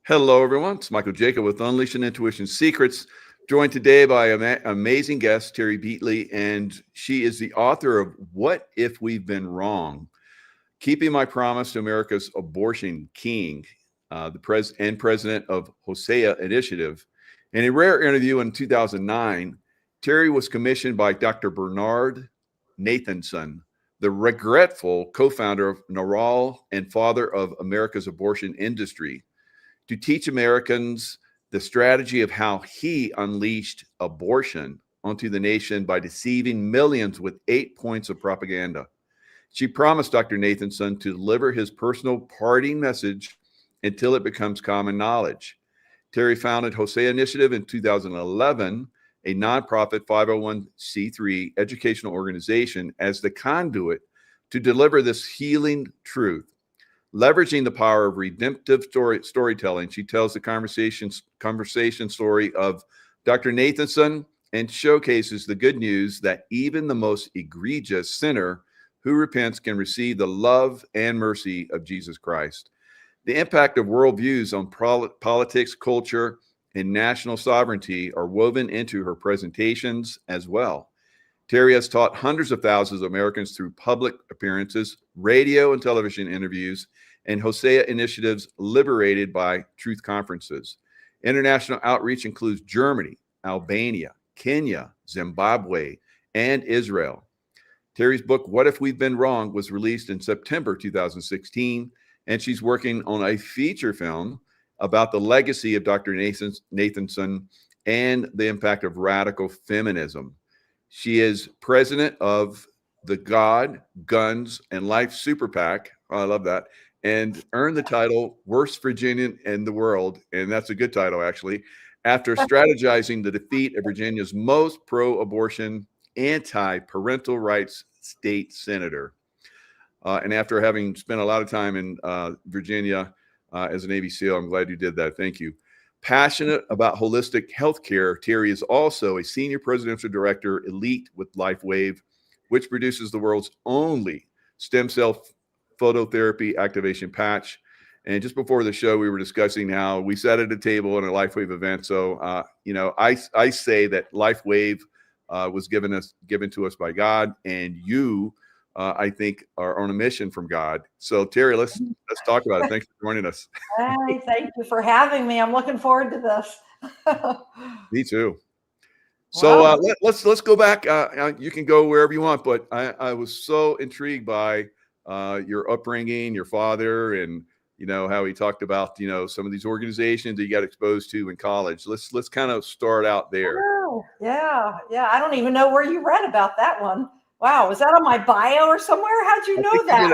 Hello, everyone. It's Michael Jaco with Unleashing Intuition Secrets, joined today by an amazing guest, Terry Beatley, and she is the author of What If We've Been Wrong? Keeping My Promise to America's Abortion King, the president of Hosea Initiative. In a rare interview in 2009, Terry was commissioned by Dr. Bernard Nathanson, the regretful co-founder of NARAL and father of America's abortion industry, to teach Americans the strategy of how he unleashed abortion onto the nation by deceiving millions with 8 points of propaganda. She promised Dr. Nathanson to deliver his personal parting message until it becomes common knowledge. Terry founded Hosea Initiative in 2011, a nonprofit 501c3 educational organization, as the conduit to deliver this healing truth. Leveraging the power of redemptive storytelling, she tells the conversation story of Dr. Nathanson and showcases the good news that even the most egregious sinner who repents can receive the love and mercy of Jesus Christ. The impact of worldviews on politics, culture, and national sovereignty are woven into her presentations as well. Terry has taught hundreds of thousands of Americans through public appearances, radio and television interviews, and Hosea initiatives liberated by truth conferences. International outreach includes Germany, Albania, Kenya, Zimbabwe, and Israel. Terry's book, What If We've Been Wrong, was released in September 2016, and she's working on a feature film about the legacy of Dr. Nathanson and the impact of radical feminism. She is president of the God, Guns, and Life Super PAC. Oh, I love that. And earned the title Worst Virginian in the World. And that's a good title, actually, after strategizing the defeat of Virginia's most pro-abortion, anti-parental rights state senator. And after having spent a lot of time in Virginia as a Navy SEAL, I'm glad you did that. Thank you. Passionate about holistic healthcare, Terry is also a senior presidential director elite with LifeWave, which produces the world's only stem cell phototherapy activation patch. And just before the show, we were discussing how we sat at a table in a LifeWave event. So, I say that LifeWave was given to us by God, and you, I think, are on a mission from God. So, Terry, let's talk about it. Thanks for joining us. Hey, thank you for having me. I'm looking forward to this. Me too. So wow. Let's go back. You can go wherever you want, but I was so intrigued by your upbringing, your father, and how he talked about some of these organizations that you got exposed to in college. Let's kind of start out there. Oh, yeah. I don't even know where you read about that one. Wow, was that on my bio or somewhere? How'd you know that? You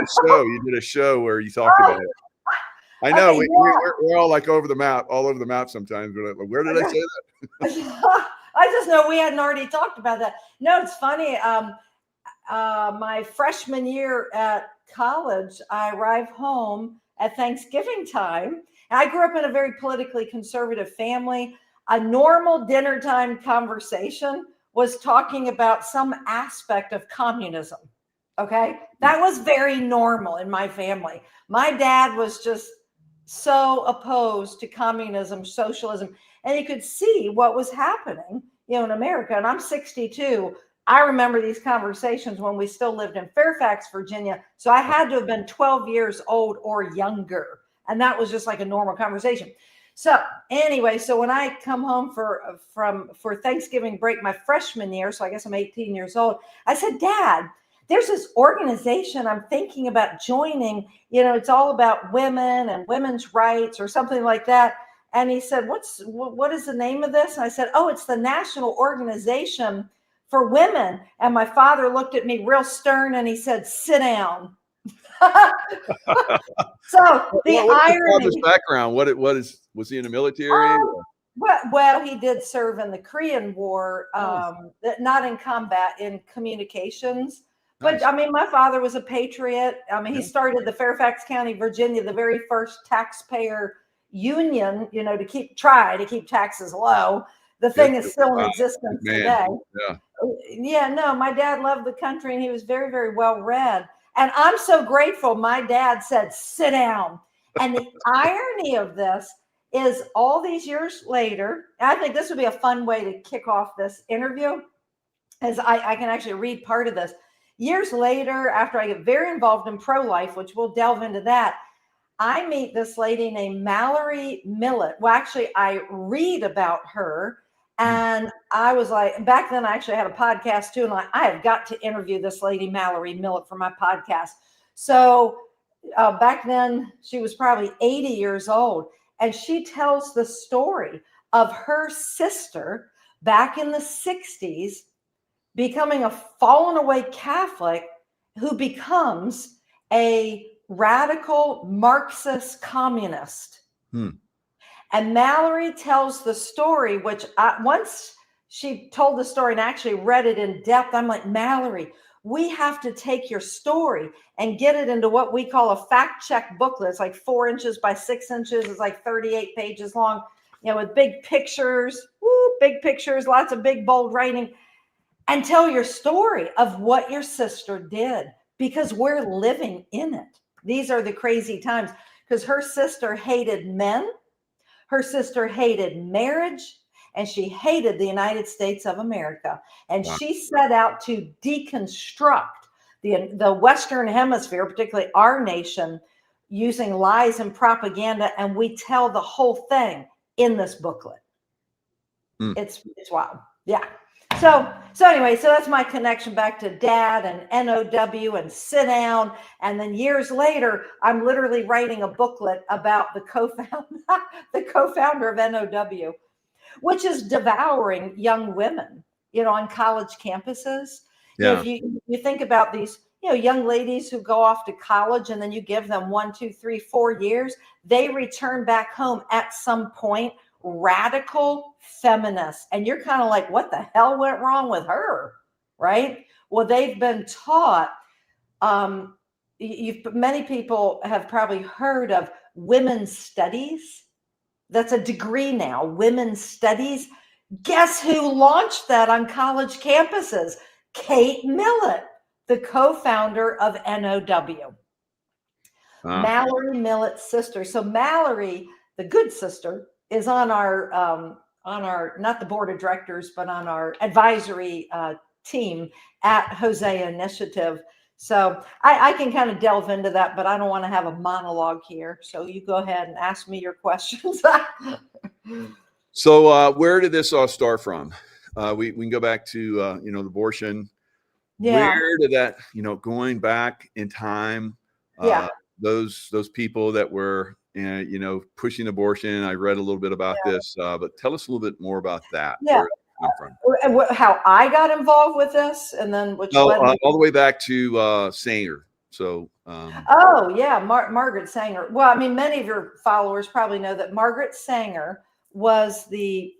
did a show where you talked about it. I know. Okay, we're all like all over the map sometimes. We're like, where did I say that? I just know we hadn't already talked about that. No, it's funny. My freshman year at college, I arrived home at Thanksgiving time. I grew up in a very politically conservative family. A normal dinner time conversation was talking about some aspect of communism. Okay. That was very normal in my family. My dad was just so opposed to communism, socialism, and you could see what was happening, in America. And I'm 62. I remember these conversations when we still lived in Fairfax, Virginia. So I had to have been 12 years old or younger. And that was just like a normal conversation. So anyway, so when I come home for Thanksgiving break, my freshman year, so I guess I'm 18 years old, I said, Dad, there's this organization I'm thinking about joining. It's all about women and women's rights or something like that. And he said, what is the name of this? And I said, oh, it's the National Organization for Women. And my father looked at me real stern and he said, sit down. So the irony. His background, was he in the military? Well, he did serve in the Korean War, not in combat, in communications. But nice. I mean, my father was a patriot. I mean, he started the Fairfax County, Virginia, the very first taxpayer union, to try to keep taxes low. The thing is still in existence today. No, my dad loved the country and he was very, very well read. And I'm so grateful my dad said, sit down. And the irony of this is all these years later, I think this would be a fun way to kick off this interview, as I can actually read part of this. Years later, after I get very involved in pro-life, which we'll delve into that, I meet this lady named Mallory Millett. Well, actually, I read about her, and I was like, back then I actually had a podcast too, and I have got to interview this lady, Mallory Millett, for my podcast. So back then she was probably 80 years old, and she tells the story of her sister back in the 60s becoming a fallen away Catholic who becomes a radical Marxist communist. And Mallory tells the story, which once she told the story and actually read it in depth, I'm like, Mallory, we have to take your story and get it into what we call a fact check booklet. It's like 4 inches by 6 inches. It's like 38 pages long, with big pictures, lots of big bold writing, and tell your story of what your sister did, because we're living in it. These are the crazy times, because her sister hated men, her sister hated marriage, and she hated the United States of America. And she set out to deconstruct the Western Hemisphere, particularly our nation, using lies and propaganda. And we tell the whole thing in this booklet. It's wild. Yeah. So anyway, so that's my connection back to Dad and NOW and sit down. And then years later, I'm literally writing a booklet about the co-founder of NOW, which is devouring young women, on college campuses. Yeah. If you think about these, young ladies who go off to college, and then you give them 1, 2, 3, 4 years, they return back home at some point radical feminists. And you're kind of like, what the hell went wrong with her? Right? Well, they've been taught, many people have probably heard of women's studies. That's a degree now, women's studies. Guess who launched that on college campuses? Kate Millett, the co-founder of NOW. Mallory Millett's sister. So Mallory, the good sister, is on our not the board of directors, but on our advisory team at Hosea Initiative. So I can kind of delve into that, but I don't want to have a monologue here. So you go ahead and ask me your questions. So where did this all start from? We can go back to the abortion. Yeah. Where did that, going back in time, those people that were pushing abortion. I read a little bit about this, but tell us a little bit more about that. Yeah. How I got involved with this, and then all the way back to Sanger. So Margaret Sanger. Well, I mean, many of your followers probably know that Margaret Sanger was the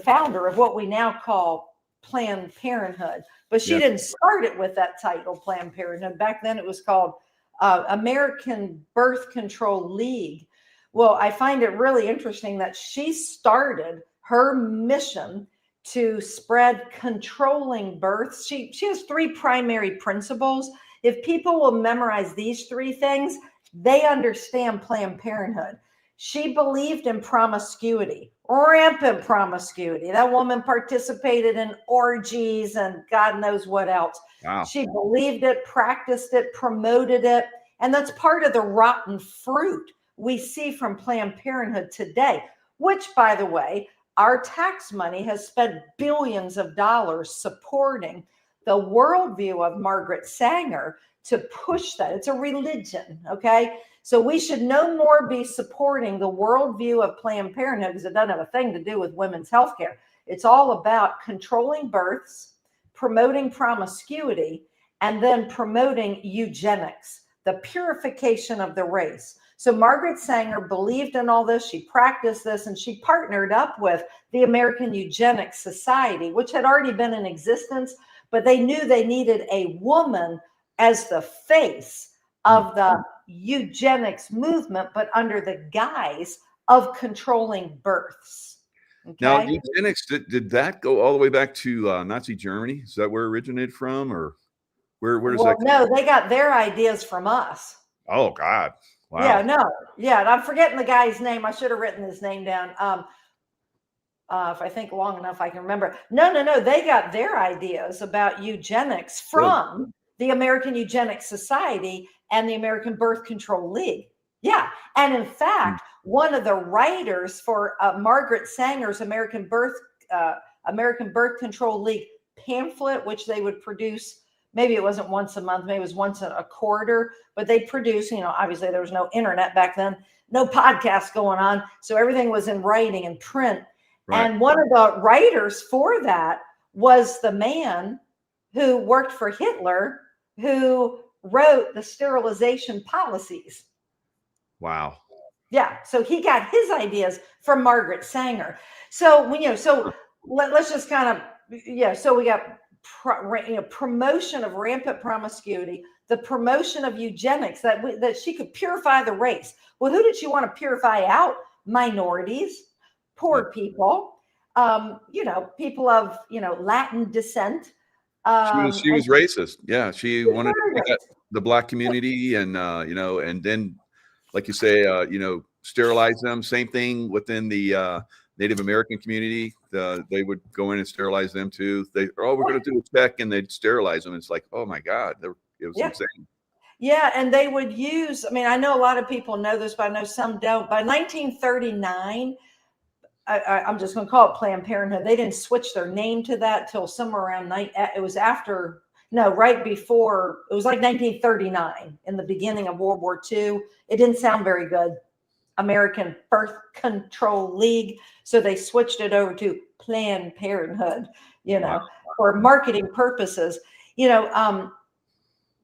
founder of what we now call Planned Parenthood, but she didn't start it with that title, Planned Parenthood. Back then it was called American Birth Control League. Well, I find it really interesting that she started her mission to spread controlling births. She has 3 primary principles. If people will memorize these 3 things, they understand Planned Parenthood. She believed in promiscuity, rampant promiscuity. That woman participated in orgies and God knows what else. Wow. She believed it, practiced it, promoted it. And that's part of the rotten fruit we see from Planned Parenthood today, which, by the way, our tax money has spent billions of dollars supporting the worldview of Margaret Sanger to push that. It's a religion, okay? So we should no more be supporting the worldview of Planned Parenthood, because it doesn't have a thing to do with women's health care. It's all about controlling births, promoting promiscuity, and then promoting eugenics, the purification of the race. So Margaret Sanger believed in all this. She practiced this, and she partnered up with the American Eugenics Society, which had already been in existence, but they knew they needed a woman as the face of the eugenics movement, but under the guise of controlling births. Okay? Now, eugenics, did that go all the way back to Nazi Germany? Is that where it originated from, or where does that come No, they got their ideas from us. Oh, God. Yeah, Wow. no, yeah, and I'm forgetting the guy's name. I should have written his name down. If I think long enough, I can remember. No. They got their ideas about eugenics Really? from the American Eugenics Society and the American Birth Control League. Yeah. And in Mm. fact, one of the writers for Margaret Sanger's American Birth Control League pamphlet, which they would produce, maybe it wasn't once a month, maybe it was once a quarter, but they produce, obviously there was no internet back then, no podcast going on. So everything was in writing and print. Right. And one of the writers for that was the man who worked for Hitler, who wrote the sterilization policies. Wow. Yeah. So he got his ideas from Margaret Sanger. So let's just kind of, so we got promotion of rampant promiscuity, the promotion of eugenics, that she could purify the race. Well, who did she want to purify out? Minorities, poor people, people of, Latin descent. She was racist. Yeah. She wanted to take out Racist. the black community and, and then, like you say, sterilize them. Same thing within the Native American community. They would go in and sterilize them too. We're going to do a check, and they'd sterilize them. It's like, oh my God, it was insane. Yeah, and they would use, I know a lot of people know this, but I know some don't. By 1939, I'm just going to call it Planned Parenthood. They didn't switch their name to that till somewhere around it was after, no, right before, it was like 1939, in the beginning of World War II. It didn't sound very good. American Birth Control League. So they switched it over to Planned Parenthood, Wow. for marketing purposes,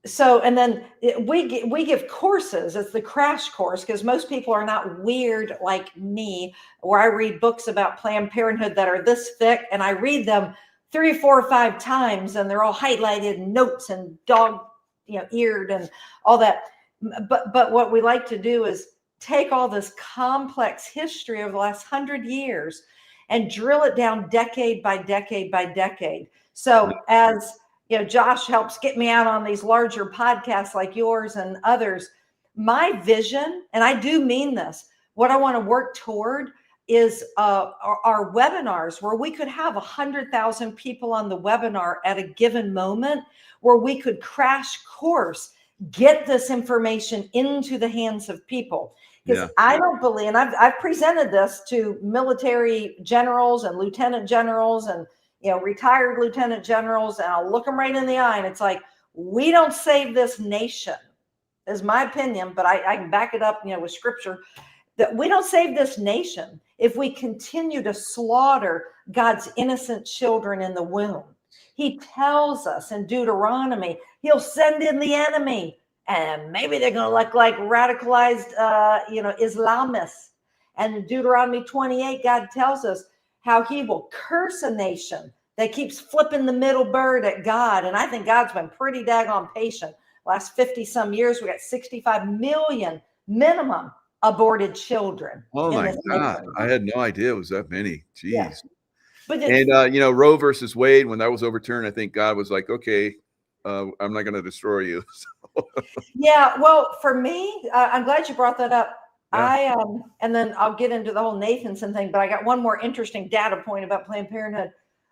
so, and then we give courses. It's the crash course, because most people are not weird like me, where I read books about Planned Parenthood that are this thick, and I read them 3, 4, or 5 times, and they're all highlighted and notes and eared and all that. But what we like to do is take all this complex history over the last 100 years and drill it down decade by decade by decade. So as Josh helps get me out on these larger podcasts like yours and others. My vision, and I do mean this, what I want to work toward is our webinars, where we could have 100,000 people on the webinar at a given moment, where we could crash course, get this information into the hands of people. Because I don't believe, and I've presented this to military generals and lieutenant generals and retired lieutenant generals, and I'll look them right in the eye, and it's like, we don't save this nation, is my opinion, but I can back it up, with scripture, that we don't save this nation if we continue to slaughter God's innocent children in the womb. He tells us in Deuteronomy, he'll send in the enemy, and maybe they're going to look like radicalized, Islamists. And in Deuteronomy 28, God tells us how he will curse a nation that keeps flipping the middle bird at God. And I think God's been pretty daggone patient. Last 50 some years, we got 65 million minimum aborted children. Oh my God. Nation. I had no idea it was that many. Jeez. Yeah. But And, Roe versus Wade, when that was overturned, I think God was like, okay, I'm not going to destroy you. Yeah. Well, for me, I'm glad you brought that up. Yeah. And then I'll get into the whole Nathanson thing, but I got one more interesting data point about Planned Parenthood.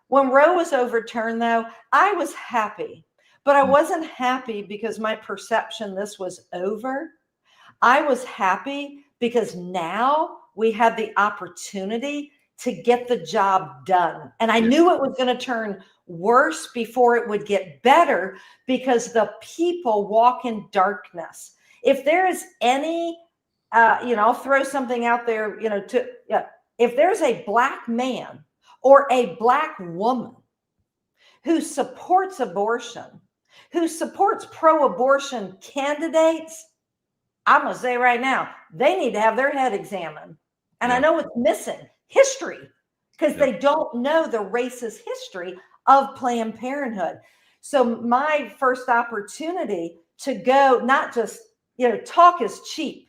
When Roe was overturned, though, I was happy, but I wasn't happy because my perception this was over. I was happy because now we had the opportunity to get the job done. And I knew it was going to turn worse before it would get better, because the people walk in darkness. If there is any I'll throw something out there, if there's a black man or a black woman who supports abortion, who supports pro-abortion candidates, I'm going to say right now, they need to have their head examined. And I know it's missing history, because they don't know the racist history of Planned Parenthood. So my first opportunity to go, not just, talk is cheap.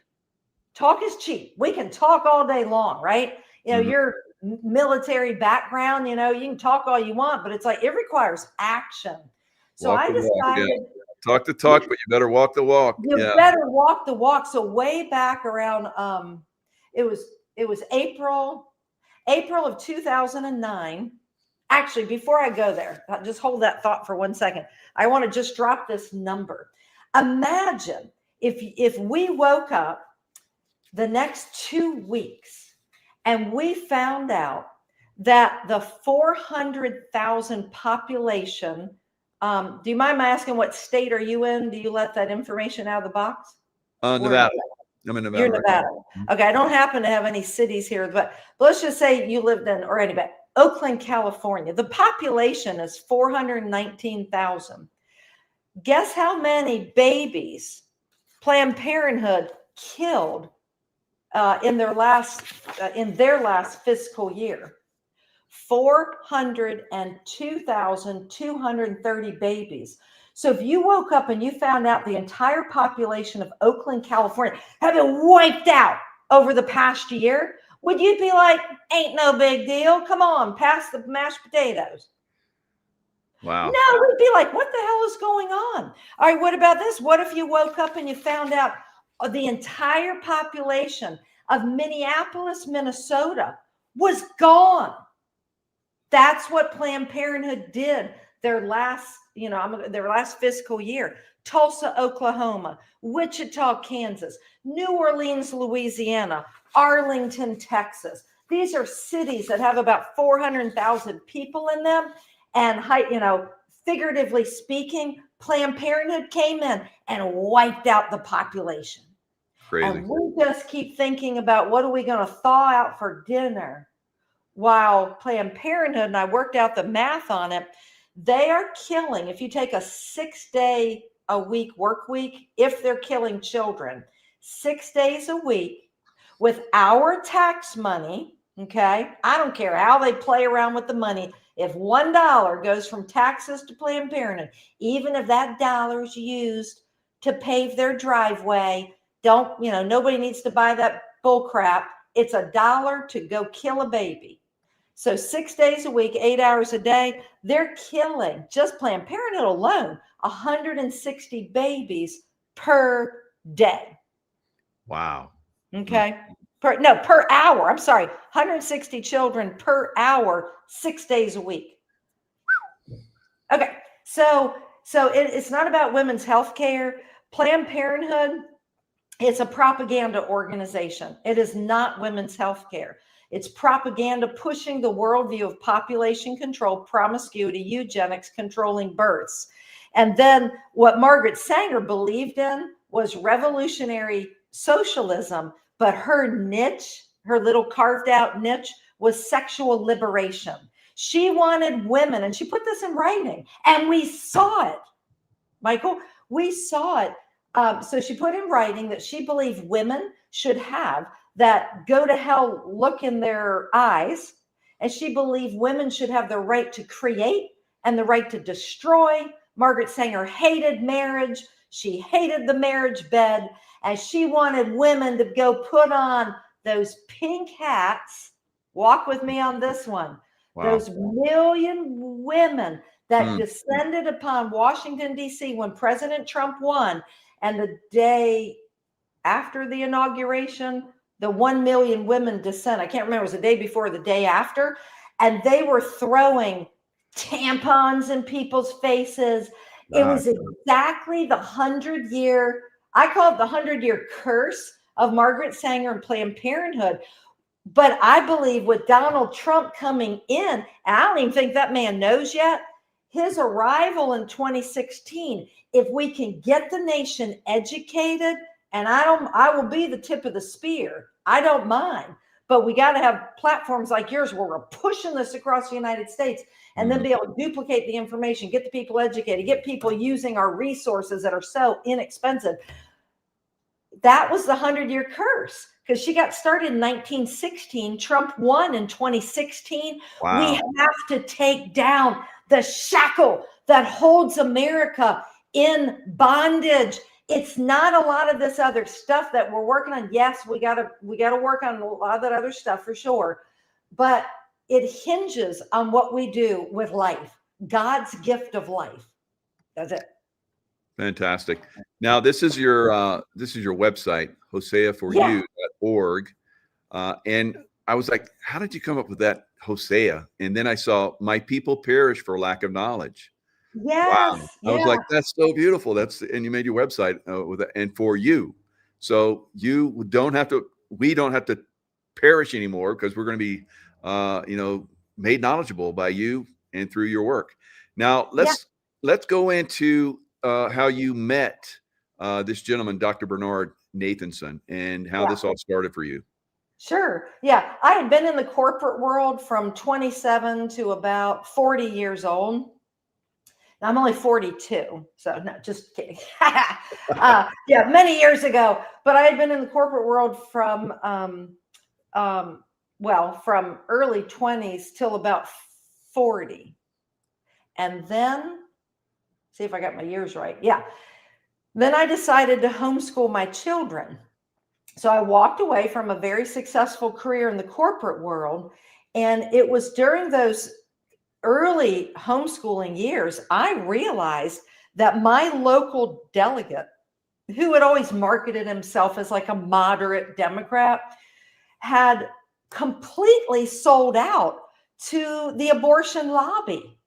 Talk is cheap. We can talk all day long, right? Your military background, you can talk all you want, but it's like, it requires action. So I decided, Talk the talk, but you better walk the walk. You better walk the walk. So way back around, it was April of 2009. Actually, before I go there, just hold that thought for 1 second. I want to just drop this number. Imagine if we woke up the next 2 weeks and we found out that the 400,000 population, do you mind my asking what state are you in? Do you let that information out of the box? Nevada. I'm in Nevada. You're Nevada. Okay, I don't happen to have any cities here, but let's just say you lived in, or anybody, Oakland, California. The population is 419,000. Guess how many babies Planned Parenthood killed in their last fiscal year? 402,230 babies. So if you woke up and you found out the entire population of Oakland, California had been wiped out over the past year, would you be like, ain't no big deal? Come on, pass the mashed potatoes. Wow. No, we'd be like, what the hell is going on? All right, what about this? What if you woke up and you found out the entire population of Minneapolis, Minnesota was gone? That's what Planned Parenthood did their last fiscal year. Tulsa, Oklahoma, Wichita, Kansas, New Orleans, Louisiana, Arlington, Texas. These are cities that have about 400,000 people in them. And, figuratively speaking, Planned Parenthood came in and wiped out the population. Crazy. And we just keep thinking about what are we going to thaw out for dinner, while Planned Parenthood, and I worked out the math on it, they are killing, if you take a 6-day-a-week work week, if they're killing children 6 days a week with our tax money, okay? I don't care how they play around with the money. If $1 goes from taxes to Planned Parenthood, even if that dollar is used to pave their driveway, nobody needs to buy that bull crap. It's $1 to go kill a baby. So 6 days a week, 8 hours a day, they're killing, just Planned Parenthood alone, 160 babies per day. Wow. Okay. Per hour. I'm sorry. 160 children per hour, 6 days a week. Okay. So it's not about women's health care. Planned Parenthood, it's a propaganda organization. It is not women's health care. It's propaganda pushing the worldview of population control, promiscuity, eugenics, controlling births. And then what Margaret Sanger believed in was revolutionary socialism, but her niche, her little carved out niche, was sexual liberation. She wanted women, and she put this in writing, and we saw it, Michael, we saw it. So she put in writing that she believed women should have that go to hell look in their eyes. And she believed women should have the right to create and the right to destroy. Margaret Sanger hated marriage. She hated the marriage bed. And she wanted women to go put on those pink hats. Walk with me on this one. Wow. Those million women that descended upon Washington, D.C. when President Trump won. And the day after the inauguration, the 1 million women descent. I can't remember, it was the day before, the day after. And they were throwing tampons in people's faces. It was exactly the 100-year, I call it the 100-year curse of Margaret Sanger and Planned Parenthood. But I believe with Donald Trump coming in, and I don't even think that man knows yet, his arrival in 2016, if we can get the nation educated, and I will be the tip of the spear. I don't mind, but we got to have platforms like yours where we're pushing this across the United States, and then be able to duplicate the information, get the people educated, get people using our resources that are so inexpensive. That was the 100-year curse, because she got started in 1916. Trump won in 2016. Wow. We have to take down the shackle that holds America in bondage. It's not a lot of this other stuff that we're working on. Yes, we gotta work on a lot of that other stuff for sure. But it hinges on what we do with life, God's gift of life. That's it. Fantastic. Now this is your website, hoseaforyou.org. And I was like, how did you come up with that, Hosea? And then I saw, my people perish for lack of knowledge. Wow. Yes. I was Yeah. like, that's so beautiful. And you made your website with that, and for you. So you don't have to, we don't have to perish anymore, because we're going to be, made knowledgeable by you and through your work. Now Yeah. let's go into how you met this gentleman, Dr. Bernard Nathanson, and how Yeah. this all started for you. Sure. Yeah. I had been in the corporate world from 27 to about 40 years old. Now, I'm only 42, so no, just kidding. Yeah, many years ago. But I had been in the corporate world from, from early 20s till about 40. And then, see if I got my years right. Yeah. Then I decided to homeschool my children. So I walked away from a very successful career in the corporate world. And it was during those early homeschooling years, I realized that my local delegate, who had always marketed himself as like a moderate Democrat, had completely sold out to the abortion lobby.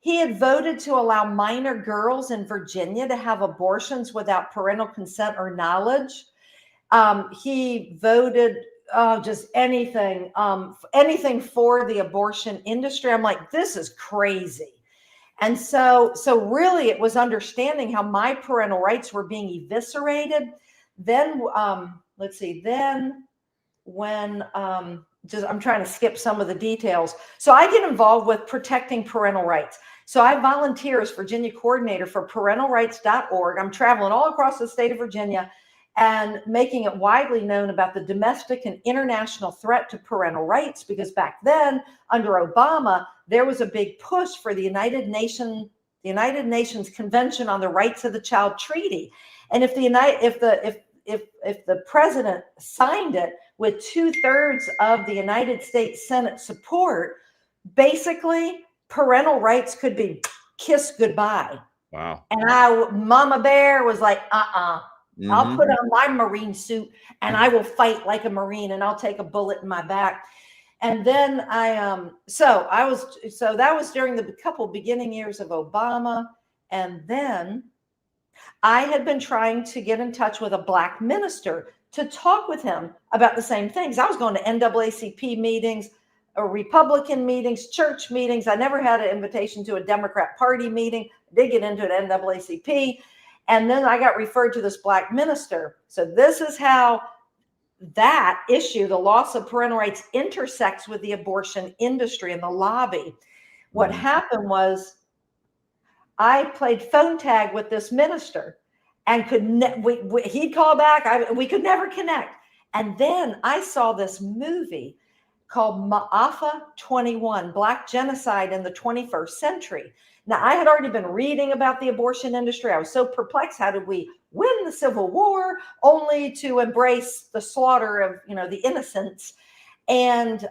He had voted to allow minor girls in Virginia to have abortions without parental consent or knowledge. He voted just anything for the abortion industry. I'm like, this is crazy. And so really it was understanding how my parental rights were being eviscerated. Then, when I'm trying to skip some of the details. So I get involved with protecting parental rights. So I volunteer as Virginia coordinator for parentalrights.org. I'm traveling all across the state of Virginia and making it widely known about the domestic and international threat to parental rights, because back then, under Obama, there was a big push for the United Nations Convention on the Rights of the Child Treaty. And if the president signed it with 2/3 of the United States Senate support, basically parental rights could be kissed goodbye. Wow. And Mama Bear was like, I'll put on my Marine suit and I will fight like a Marine, and I'll take a bullet in my back. And then that was during the couple beginning years of Obama. And then I had been trying to get in touch with a Black minister to talk with him about the same things. I was going to NAACP meetings, Republican meetings, church meetings. I never had an invitation to a Democrat Party meeting. I did get into an NAACP. And then I got referred to this Black minister. So this is how that issue, the loss of parental rights, intersects with the abortion industry and the lobby. What happened was I played phone tag with this minister, and he'd call back. We could never connect. And then I saw this movie called Ma'afa 21, Black Genocide in the 21st Century. Now, I had already been reading about the abortion industry. I was so perplexed. How did we win the Civil War only to embrace the slaughter of, the innocents? And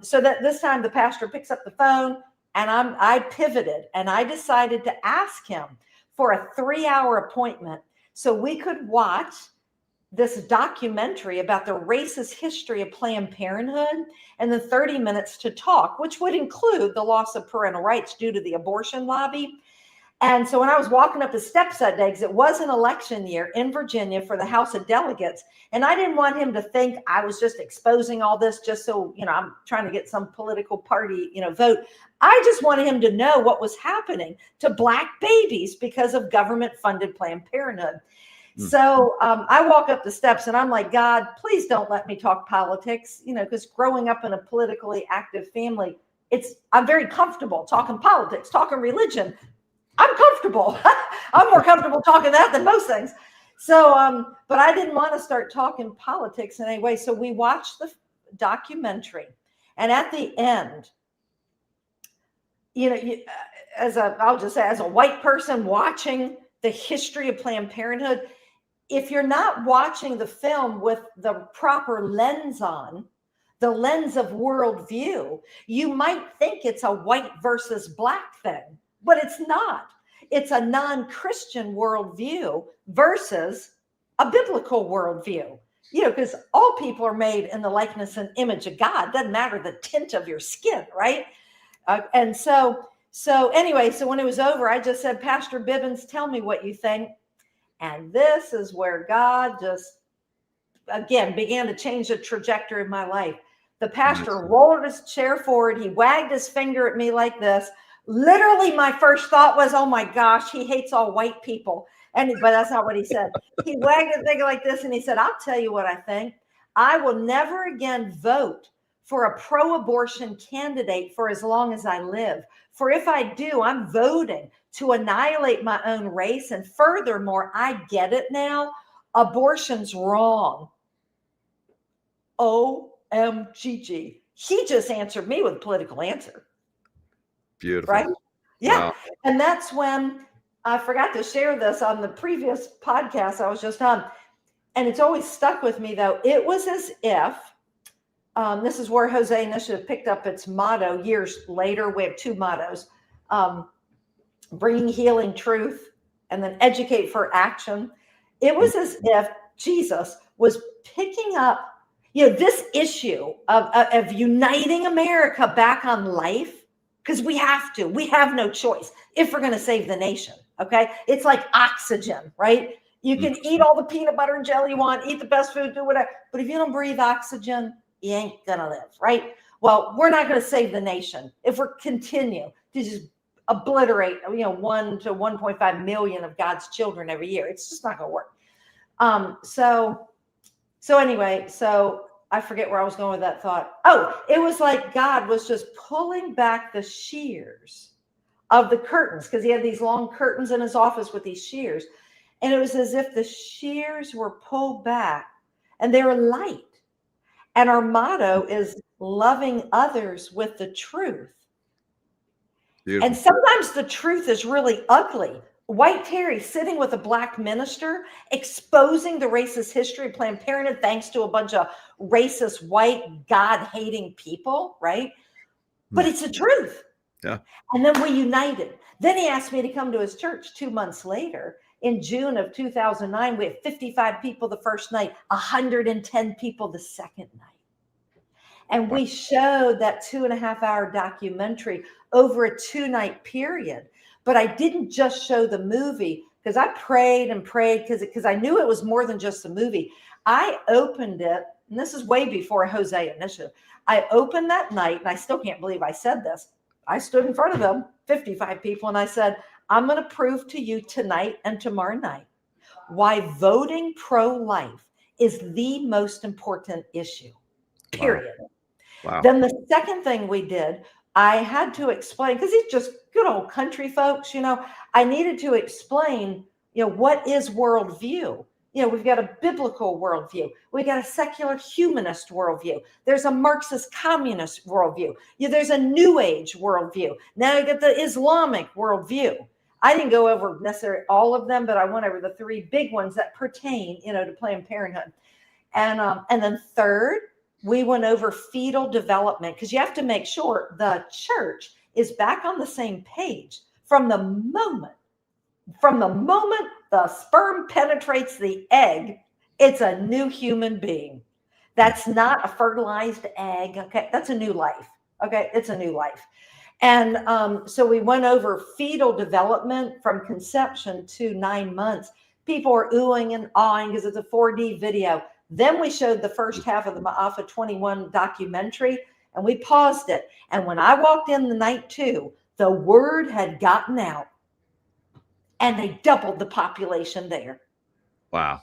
so that this time the pastor picks up the phone, and I pivoted, and I decided to ask him for a 3-hour appointment so we could watch this documentary about the racist history of Planned Parenthood, and then 30 minutes to talk, which would include the loss of parental rights due to the abortion lobby. And so when I was walking up the steps that day, because it was an election year in Virginia for the House of Delegates, and I didn't want him to think I was just exposing all this just so, I'm trying to get some political party, vote. I just wanted him to know what was happening to Black babies because of government-funded Planned Parenthood. So I walk up the steps and I'm like, God, please don't let me talk politics, because growing up in a politically active family, I'm very comfortable talking politics, talking religion. I'm comfortable. I'm more comfortable talking that than most things. So, but I didn't want to start talking politics in any way. So we watched the documentary, and at the end, as a white person watching the history of Planned Parenthood, if you're not watching the film with the proper lens on, the lens of worldview, you might think it's a white versus Black thing, but it's not. it's a non-Christian worldview versus a biblical worldview. Because all people are made in the likeness and image of God. Doesn't matter the tint of your skin, right? And so anyway, so when it was over, I just said, Pastor Bibbins, tell me what you think. And this is where God just, again, began to change the trajectory of my life. The pastor rolled his chair forward. He wagged his finger at me like this. Literally, my first thought was, oh my gosh, he hates all white people. But that's not what he said. He wagged his finger like this and he said, I'll tell you what I think. I will never again vote for a pro-abortion candidate for as long as I live. For if I do, I'm voting to annihilate my own race. And furthermore, I get it now. Abortion's wrong. OMGG. He just answered me with a political answer. Beautiful. Right? Yeah. Wow. And that's when I forgot to share this on the previous podcast I was just on. And it's always stuck with me, though. It was as if, this is where Hosea Initiative picked up its motto years later. We have two mottos, bringing healing truth and then educate for action. It was as if Jesus was picking up, this issue of uniting America back on life, because we have no choice if we're going to save the nation. Okay. It's like oxygen, right? You can eat all the peanut butter and jelly you want, eat the best food, do whatever. But if you don't breathe oxygen, you ain't going to live, right? Well, we're not going to save the nation if we continue to just obliterate, 1 to 1.5 million of God's children every year. It's just not going to work. So anyway, so I forget where I was going with that thought. Oh, it was like God was just pulling back the shears of the curtains, because he had these long curtains in his office with these shears. And it was as if the shears were pulled back and they were light. And our motto is loving others with the truth. Beautiful. And sometimes the truth is really ugly. White Terry sitting with a black minister, exposing the racist history of Planned Parenthood thanks to a bunch of racist, white, God-hating people, right? But it's the truth. Yeah. And then we united. Then he asked me to come to his church 2 months later. In June of 2009, we had 55 people the first night, 110 people the second night. And we showed that 2.5-hour documentary over a 2-night period. But I didn't just show the movie, because I prayed and prayed because I knew it was more than just a movie. I opened it, and this is way before Hosea Initiative. I opened that night, and I still can't believe I said this. I stood in front of them, 55 people, and I said, I'm going to prove to you tonight and tomorrow night why voting pro-life is the most important issue, period. Wow. Then the second thing we did, I had to explain, because it's just good old country folks, I needed to explain, what is worldview? We've got a biblical worldview. We got a secular humanist worldview. There's a Marxist communist worldview. There's a New Age worldview. Now you get the Islamic worldview. I didn't go over necessarily all of them, but I went over the 3 big ones that pertain, to Planned Parenthood. And then third, we went over fetal development, because you have to make sure the church is back on the same page from the moment the sperm penetrates the egg. It's a new human being. That's not a fertilized egg. Okay. That's a new life. Okay. It's a new life. And so we went over fetal development from conception to 9 months. People are oohing and awing because it's a 4D video. Then we showed the first half of the Ma'afa 21 documentary, and we paused it. And when I walked in the night 2, the word had gotten out, and they doubled the population there. Wow.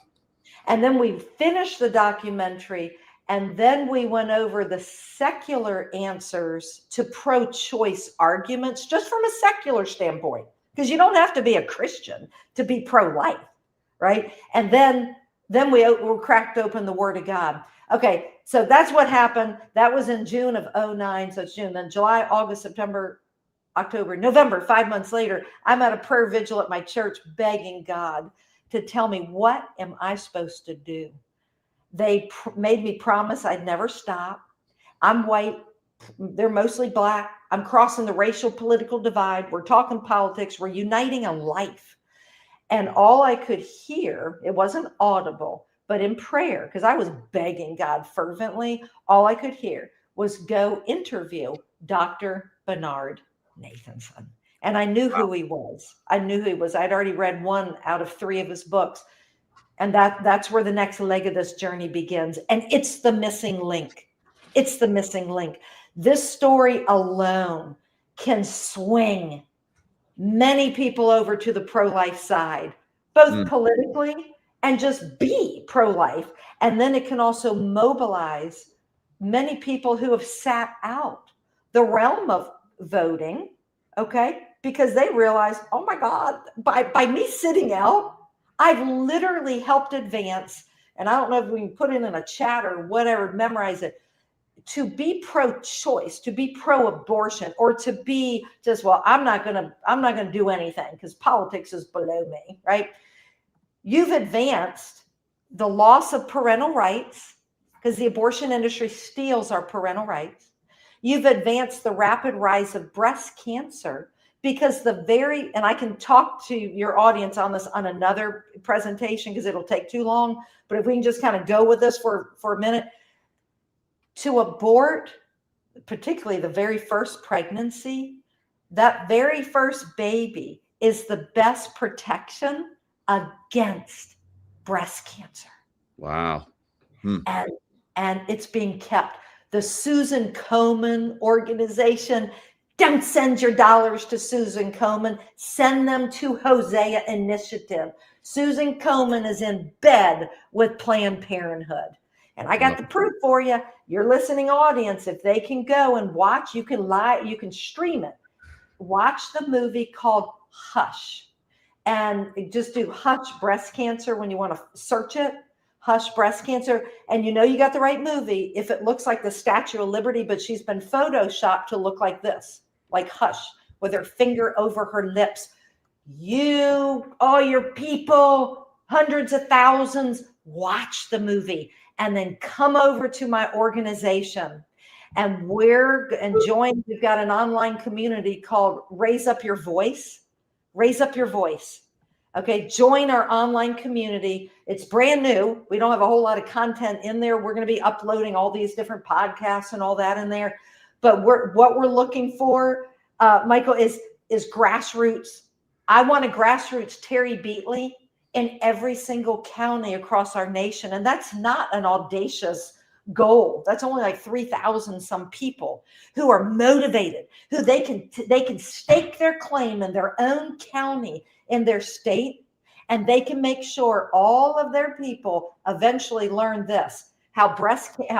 And then we finished the documentary, and then we went over the secular answers to pro-choice arguments, just from a secular standpoint, because you don't have to be a Christian to be pro-life, right? And then we cracked open the Word of God. Okay, so that's what happened. That was in June of 2009. So it's June, then July, August, September, October, November, 5 months later, I'm at a prayer vigil at my church begging God to tell me, what am I supposed to do? They made me promise I'd never stop. I'm white. They're mostly Black. I'm crossing the racial political divide. We're talking politics. We're uniting a life. And all I could hear, it wasn't audible, but in prayer, because I was begging God fervently, all I could hear was go interview Dr. Bernard Nathanson. And I knew who he was. I knew who he was. I'd already read 1 out of 3 of his books. And that's where the next leg of this journey begins. And it's the missing link. It's the missing link. This story alone can swing many people over to the pro-life side, both politically and just be pro-life. And then it can also mobilize many people who have sat out the realm of voting, okay? Because they realize, oh my God, by me sitting out, I've literally helped advance, and I don't know if we can put it in a chat or whatever, memorize it, to be pro-choice, to be pro-abortion, or to be just, well, I'm not gonna do anything because politics is below me, right? You've advanced the loss of parental rights because the abortion industry steals our parental rights. You've advanced the rapid rise of breast cancer because and I can talk to your audience on this on another presentation because it'll take too long, but if we can just kind of go with this for a minute. To abort, particularly the very first pregnancy, that very first baby is the best protection against breast cancer. Wow. And it's being kept. The Susan Komen organization, don't send your dollars to Susan Komen, send them to Hosea Initiative. Susan Komen is in bed with Planned Parenthood. And I got the proof for you. Your listening audience, if they can go and watch, you can stream it. Watch the movie called Hush. And just do Hush breast cancer when you want to search it. Hush breast cancer. And you got the right movie if it looks like the Statue of Liberty, but she's been photoshopped to look like this, like Hush, with her finger over her lips. You, all your people, hundreds of thousands, watch the movie. And then come over to my organization and join. We've got an online community called Raise Up Your Voice. Raise Up Your Voice. Okay, join our online community. It's brand new. We don't have a whole lot of content in there. We're going to be uploading all these different podcasts and all that in there. But what we're looking for, Michael, is grassroots. I want a grassroots Terry Beatley in every single county across our nation. And that's not an audacious goal. That's only like 3,000 some people who are motivated, who they can stake their claim in their own county, in their state, and they can make sure all of their people eventually learn this, how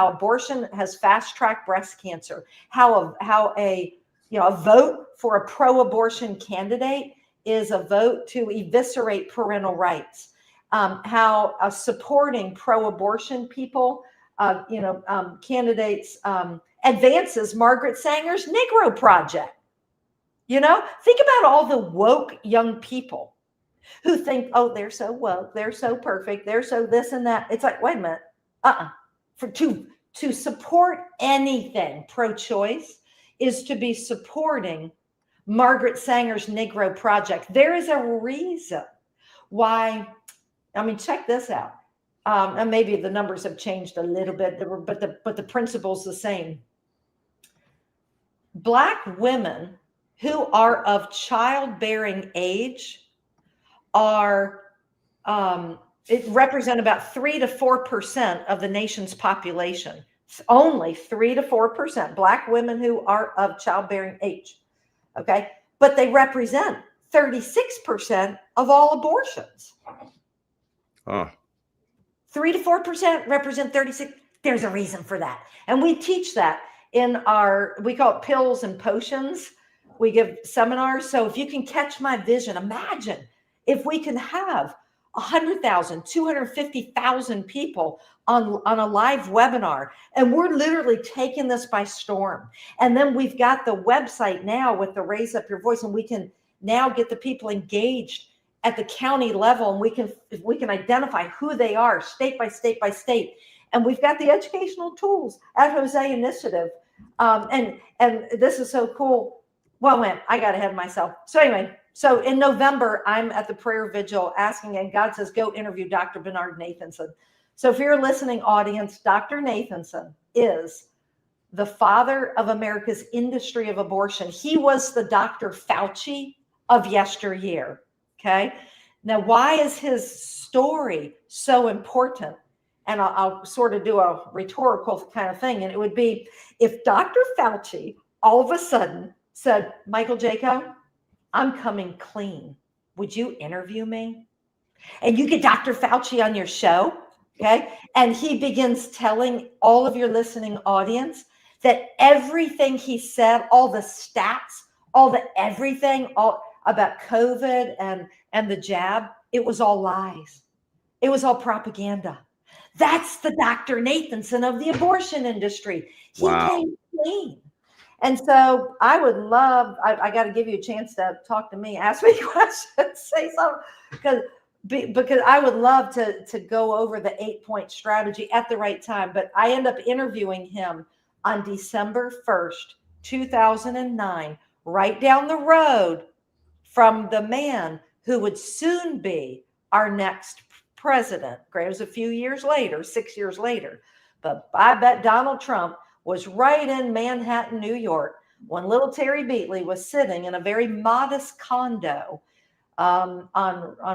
abortion has fast-tracked breast cancer, how a vote for a pro-abortion candidate is a vote to eviscerate parental rights. How supporting pro-abortion people, candidates advances Margaret Sanger's Negro Project. Think about all the woke young people who think, oh, they're so woke, they're so perfect, they're so this and that. It's like, wait a minute, to support anything pro-choice is to be supporting Margaret Sanger's Negro Project. There is a reason why. Check this out. And maybe the numbers have changed a little bit, but the principle's the same. Black women who are of childbearing age represent about 3 to 4% of the nation's population. Only 3 to 4% Black women who are of childbearing age. Okay, but they represent 36% of all abortions. 3 to 4% represent 36. There's a reason for that. And we teach that we call it pills and potions. We give seminars. So if you can catch my vision, imagine if we can have 100,000, 250,000 people on a live webinar, and we're literally taking this by storm. And then we've got the website now with the Raise Up Your Voice, and we can now get the people engaged at the county level, and we can identify who they are state by state by state. And we've got the educational tools at Hosea Initiative And this is so cool. Well, man, I got ahead of myself. So anyway, so in November, I'm at the prayer vigil asking, and God says, go interview Dr. Bernard Nathanson. So if you're a listening audience, Dr. Nathanson is the father of America's industry of abortion. He was the Dr. Fauci of yesteryear. Okay. Now, why is his story so important? And I'll sort of do a rhetorical kind of thing. And it would be if Dr. Fauci all of a sudden said, Michael Jaco, I'm coming clean. Would you interview me? And you get Dr. Fauci on your show. Okay. And he begins telling all of your listening audience that everything he said, all the stats, all the everything, all about COVID and the jab, it was all lies. It was all propaganda. That's the Dr. Nathanson of the abortion industry. He came clean. And so I would love, I got to give you a chance to talk to me, ask me questions, say something, because I would love to go over the 8-point strategy at the right time. But I end up interviewing him on December 1st, 2009, right down the road from the man who would soon be our next president. It was a few years later, 6 years later. But I bet Donald Trump was right in Manhattan, New York, when little Terry Beatley was sitting in a very modest condo on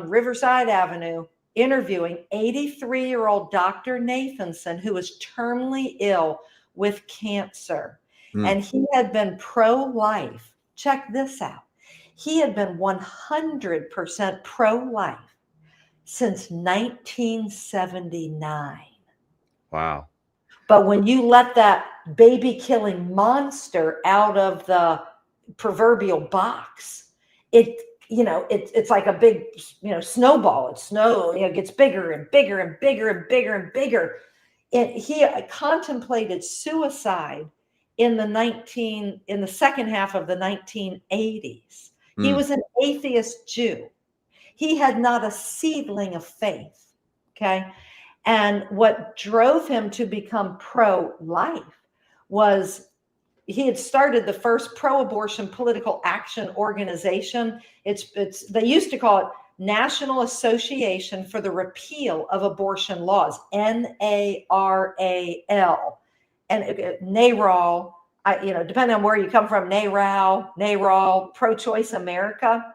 Riverside Avenue, interviewing 83-year-old Dr. Nathanson, who was terminally ill with cancer. And he had been pro-life. Check this out. He had been 100% pro-life since 1979. Wow. But when you let that baby-killing monster out of the proverbial box, it's like a big, snowball. It gets bigger and bigger and bigger and bigger and bigger. He contemplated suicide in the second half of the 1980s. He was an atheist Jew. He had not a seedling of faith. Okay. And what drove him to become pro-life was he had started the first pro-abortion political action organization. They used to call it National Association for the Repeal of Abortion Laws, NARAL. And NARAL, depending on where you come from, NARAL, Pro-Choice America.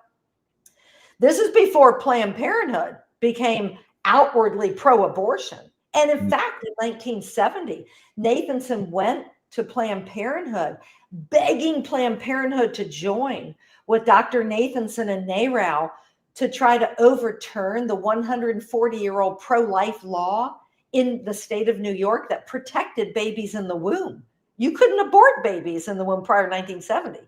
This is before Planned Parenthood became outwardly pro-abortion. And in fact, in 1970, Nathanson went to Planned Parenthood, begging Planned Parenthood to join with Dr. Nathanson and NARAL to try to overturn the 140-year-old pro-life law in the state of New York that protected babies in the womb. You couldn't abort babies in the womb prior to 1970.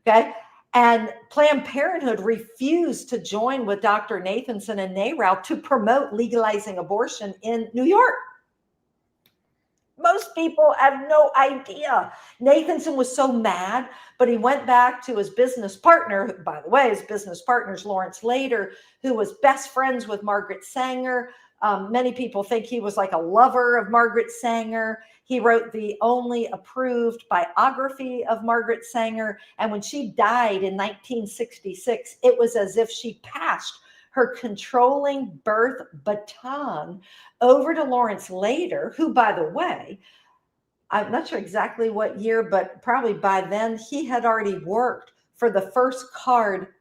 Okay. And Planned Parenthood refused to join with Dr. Nathanson and NARAL to promote legalizing abortion in New York. Most people have no idea. Nathanson was so mad, but he went back to his business partner. By the way, his business partner is Lawrence Lader, who was best friends with Margaret Sanger. Many people think he was like a lover of Margaret Sanger. He wrote the only approved biography of Margaret Sanger. And when she died in 1966, it was as if she passed her controlling birth baton over to Lawrence Lader, who, by the way, I'm not sure exactly what year, but probably by then he had already worked for the first card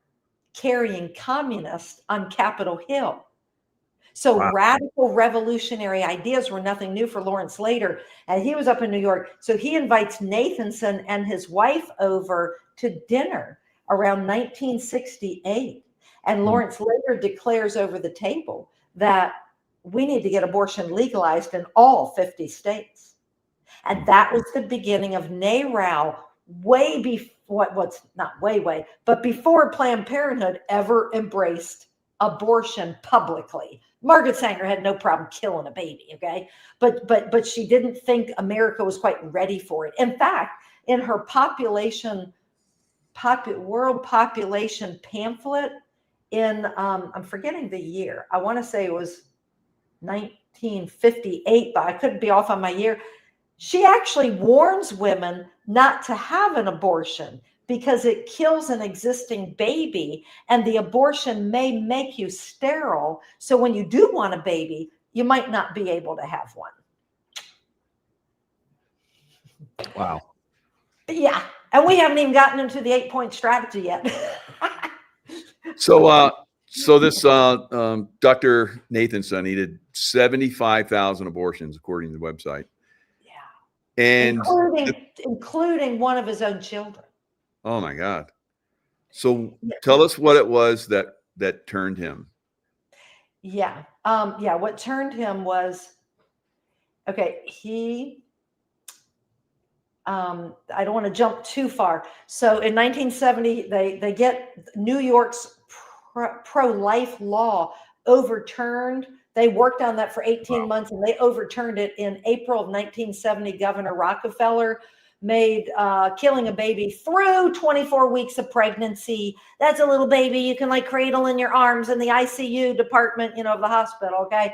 carrying communist on Capitol Hill. So wow. Radical revolutionary ideas were nothing new for Lawrence Lader. And he was up in New York. So he invites Nathanson and his wife over to dinner around 1968. And Lawrence Lader declares over the table that we need to get abortion legalized in all 50 states. And that was the beginning of NARAL way before, what's not way, but before Planned Parenthood ever embraced abortion publicly. Margaret Sanger had no problem killing a baby, okay? But she didn't think America was quite ready for it. In fact, in her world population pamphlet in, I'm forgetting the year. I want to say it was 1958, but I could be off on my year. She actually warns women not to have an abortion because it kills an existing baby, and the abortion may make you sterile. So when you do want a baby, you might not be able to have one. Wow. Yeah. And we haven't even gotten into the 8-point strategy yet. So this Dr. Nathanson, he did 75,000 abortions according to the website. Yeah. And including one of his own children. Oh my God. So tell us what it was that turned him. Yeah. What turned him was, okay, I don't want to jump too far. So in 1970, they get New York's pro-life law overturned. They worked on that for 18 months, and they overturned it in April of 1970. Governor Rockefeller made killing a baby through 24 weeks of pregnancy. That's a little baby you can like cradle in your arms in the ICU department, of the hospital. Okay.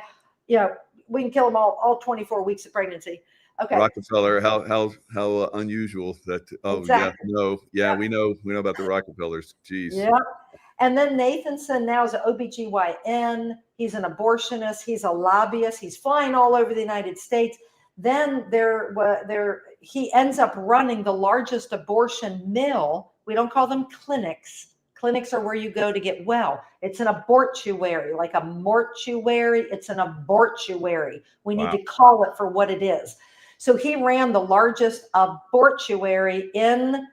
We can kill them all 24 weeks of pregnancy. Okay. Rockefeller, how unusual that. Oh, exactly. We know about the Rockefellers. Jeez. Yeah. And then Nathanson now is an OBGYN. He's an abortionist. He's a lobbyist. He's flying all over the United States. Then he ends up running the largest abortion mill. We don't call them clinics. Clinics are where you go to get well. It's an abortuary, like a mortuary. It's an abortuary. We need to call it for what it is. So he ran the largest abortuary in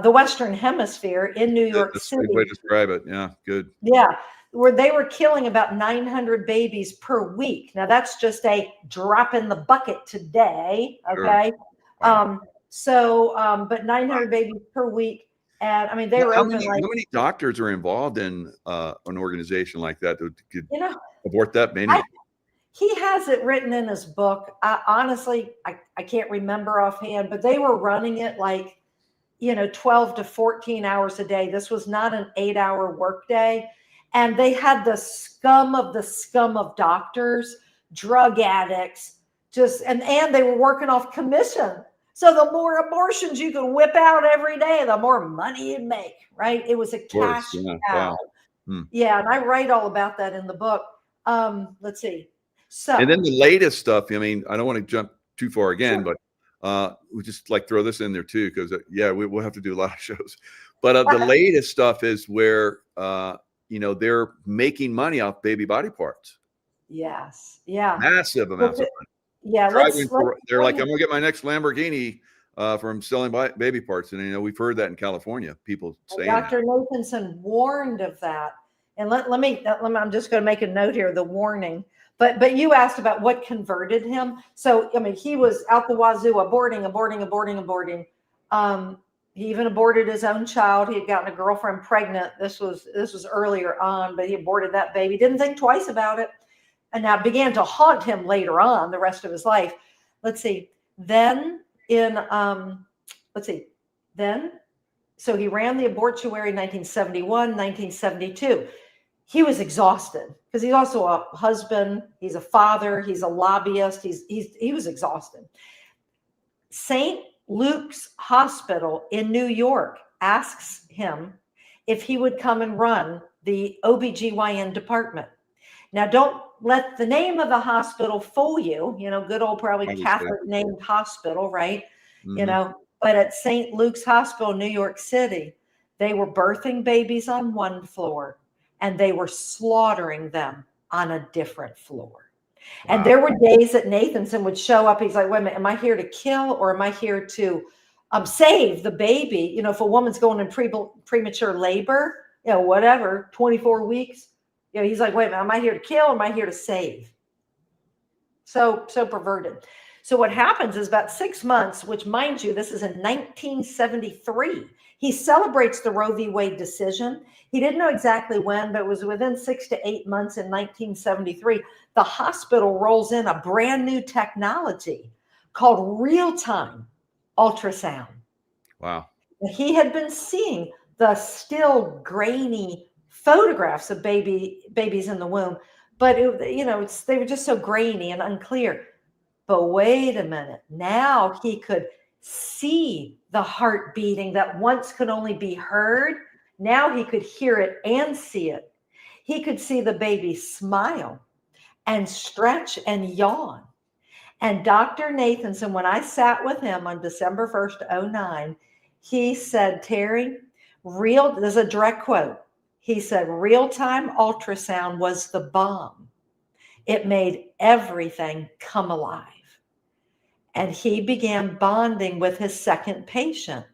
the Western Hemisphere in New York City. That's a good way to describe it. Yeah, good. Yeah, where they were killing about 900 babies per week. Now that's just a drop in the bucket today. Okay. Sure. Wow. But 900 babies per week. And I mean, they were open how many doctors are involved in an organization like that that could abort that many? He has it written in his book. Honestly, I can't remember offhand, but they were running it like, 12 to 14 hours a day. This was not an 8-hour workday. And they had the scum of doctors, drug addicts, and they were working off commission. So the more abortions you could whip out every day, the more money you'd make, right? It was a cash cow. Wow. Yeah, and I write all about that in the book. Let's see. So, and then the latest stuff, I mean, I don't want to jump too far again, but we just like throw this in there too, because we'll have to do a lot of shows. But the latest stuff is where they're making money off baby body parts. Yes. Yeah. Massive amounts of money. Yeah. They're like, I'm gonna get my next Lamborghini from selling baby parts, and we've heard that in California. People saying Dr. Nathanson warned of that, and let me. I'm just going to make a note here. The warning. But you asked about what converted him. So, I mean, he was out the wazoo, aborting. He even aborted his own child. He had gotten a girlfriend pregnant. This was earlier on, but he aborted that baby. Didn't think twice about it. And now began to haunt him later on the rest of his life. Let's see. Then so he ran the abortuary in 1971, 1972. He was exhausted because he's also a husband. He's a father. He's a lobbyist. He was exhausted. St. Luke's Hospital in New York asks him if he would come and run the OBGYN department. Now, don't let the name of the hospital fool you. Good old probably Catholic named hospital, right? Mm-hmm. But at St. Luke's Hospital, New York City, they were birthing babies on one floor, and they were slaughtering them on a different floor. Wow. And there were days that Nathanson would show up. He's like, wait a minute, am I here to kill or am I here to save the baby? If a woman's going in premature labor, whatever, 24 weeks, he's like, wait a minute, am I here to kill or am I here to save? So perverted. So what happens is about 6 months, which mind you, this is in 1973, he celebrates the Roe v. Wade decision. He didn't know exactly when, but it was within 6 to 8 months in 1973. The hospital rolls in a brand new technology called real-time ultrasound. Wow. He had been seeing the still grainy photographs of babies in the womb, but they were just so grainy and unclear. But wait a minute. Now he could see the heart beating that once could only be heard. Now he could hear it and see it. He could see the baby smile and stretch and yawn. And Dr. Nathanson, when I sat with him on December 1st, 2009, he said, Terry, this is a direct quote. He said, real-time ultrasound was the bomb. It made everything come alive. And he began bonding with his second patient.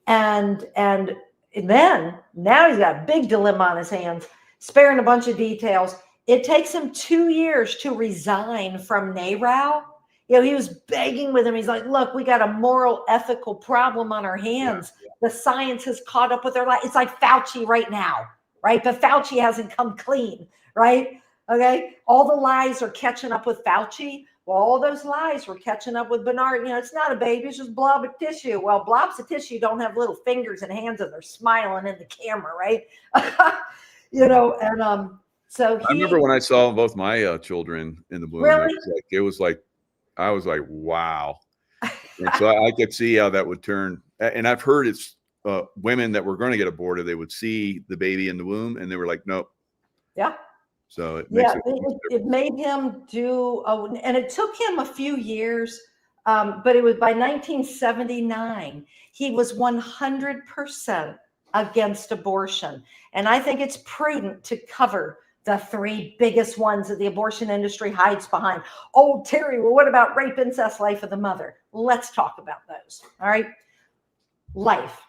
And then now he's got a big dilemma on his hands, sparing a bunch of details. It takes him 2 years to resign from NARAL. He was begging with him. He's like, look, we got a moral, ethical problem on our hands. The science has caught up with our life. It's like Fauci right now, right? But Fauci hasn't come clean, right? Okay. All the lies are catching up with Fauci. Well, all those lies were catching up with Bernard. It's not a baby, it's just blob of tissue. Well, blobs of tissue don't have little fingers and hands and they're smiling in the camera, right? So I remember when I saw both my children in the womb. Really? I was like, wow. And so I could see how that would turn. And I've heard it's women that were going to get aborted, they would see the baby in the womb and they were like, nope. Yeah. So it makes it made him do, and it took him a few years, but it was by 1979, he was 100% against abortion. And I think it's prudent to cover the three biggest ones that the abortion industry hides behind. Oh, Terry, well, what about rape, incest, life of the mother? Let's talk about those. All right. Life.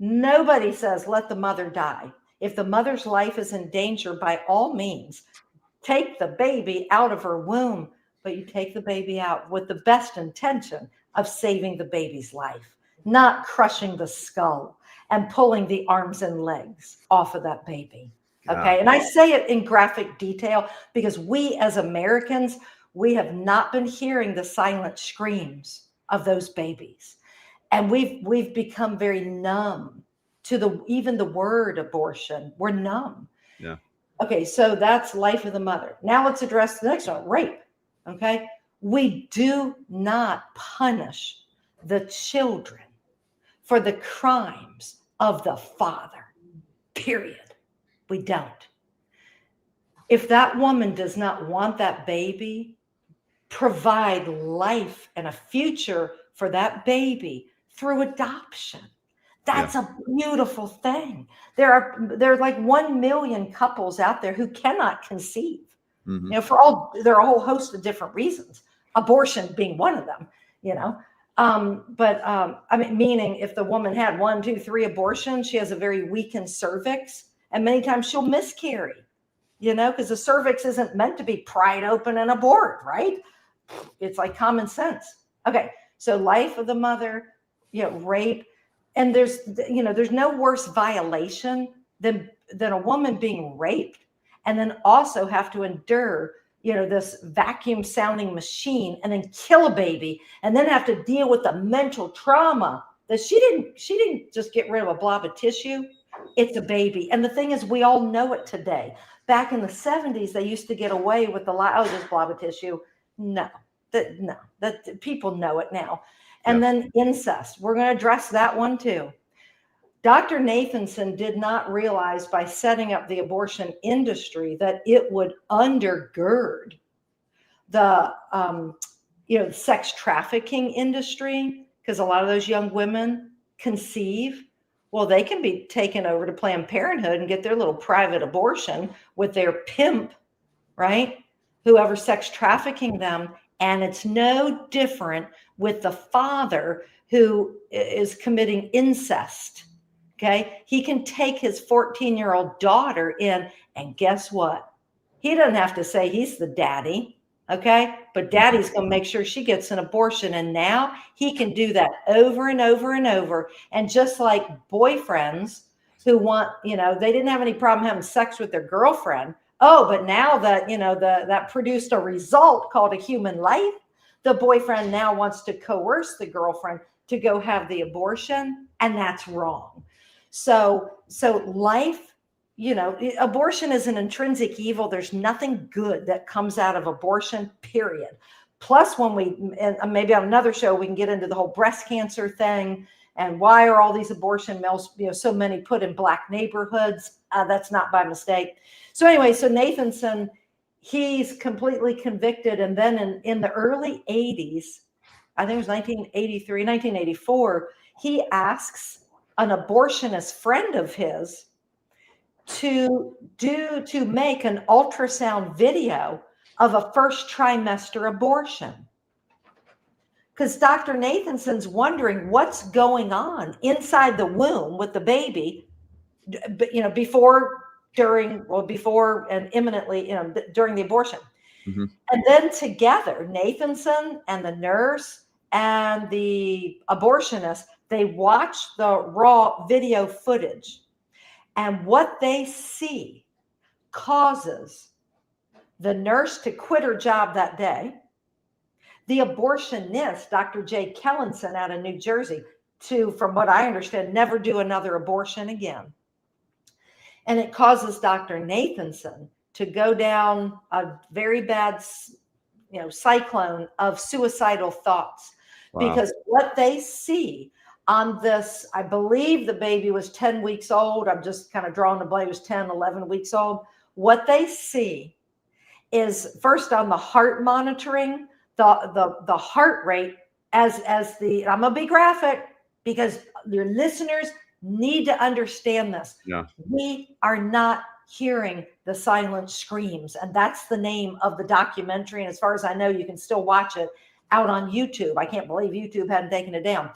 Nobody says let the mother die. If the mother's life is in danger, by all means, take the baby out of her womb, but you take the baby out with the best intention of saving the baby's life, not crushing the skull and pulling the arms and legs off of that baby. Okay. And I say it in graphic detail because we as Americans, we have not been hearing the silent screams of those babies. And we've become very numb to even the word abortion. We're numb. Yeah. Okay. So that's life of the mother. Now let's address the next one, rape. Okay. We do not punish the children for the crimes of the father, period. We don't. If that woman does not want that baby, provide life and a future for that baby through adoption. That's a beautiful thing. There are like 1 million couples out there who cannot conceive. Mm-hmm. There are a whole host of different reasons, abortion being one of them, meaning if the woman had 1, 2, 3 abortions, she has a very weakened cervix. And many times she'll miscarry, because the cervix isn't meant to be pried open and abort, right? It's like common sense. Okay. So life of the mother, rape. And there's no worse violation than a woman being raped and then also have to endure, this vacuum sounding machine and then kill a baby and then have to deal with the mental trauma that she didn't just get rid of a blob of tissue. It's a baby. And the thing is, we all know it today. Back in the 70s, they used to get away with the lie, oh, just blob of tissue. No, that people know it now. And then incest. We're going to address that one too. Dr. Nathanson did not realize by setting up the abortion industry that it would undergird the sex trafficking industry, because a lot of those young women conceive. Well, they can be taken over to Planned Parenthood and get their little private abortion with their pimp, right? Whoever sex trafficking them. And it's no different with the father who is committing incest. Okay. He can take his 14-year-old daughter in, and guess what? He doesn't have to say he's the daddy. Okay. But daddy's going to make sure she gets an abortion. And now he can do that over and over and over. And just like boyfriends who want, they didn't have any problem having sex with their girlfriend. Oh, but now that, that produced a result called a human life, the boyfriend now wants to coerce the girlfriend to go have the abortion. And that's wrong. So life, abortion is an intrinsic evil. There's nothing good that comes out of abortion, period. Plus, and maybe on another show, we can get into the whole breast cancer thing and why are all these abortion mills, so many put in Black neighborhoods. That's not by mistake. So anyway, so Nathanson, he's completely convicted. And then in the early 80s, I think it was 1983, 1984, he asks an abortionist friend of his to make an ultrasound video of a first trimester abortion. Because Dr. Nathanson's wondering what's going on inside the womb with the baby, before, during, and imminently, during the abortion. Mm-hmm. And then together, Nathanson and the nurse and the abortionist, they watch the raw video footage. And what they see causes the nurse to quit her job that day, the abortionist, Dr. J. Kellenson out of New Jersey, to, from what I understand, never do another abortion again. And it causes Dr. Nathanson to go down a very bad, cyclone of suicidal thoughts. Wow. Because what they see on this, I believe the baby was 10 weeks old. I'm just kind of drawing the blank. It was 10, 11 weeks old. What they see is, first, on the heart monitoring, the heart rate as I'm gonna be graphic because your listeners need to understand this. Yeah. We are not hearing the silent screams, and that's the name of the documentary. And as far as I know, you can still watch it out on YouTube. I can't believe YouTube hadn't taken it down.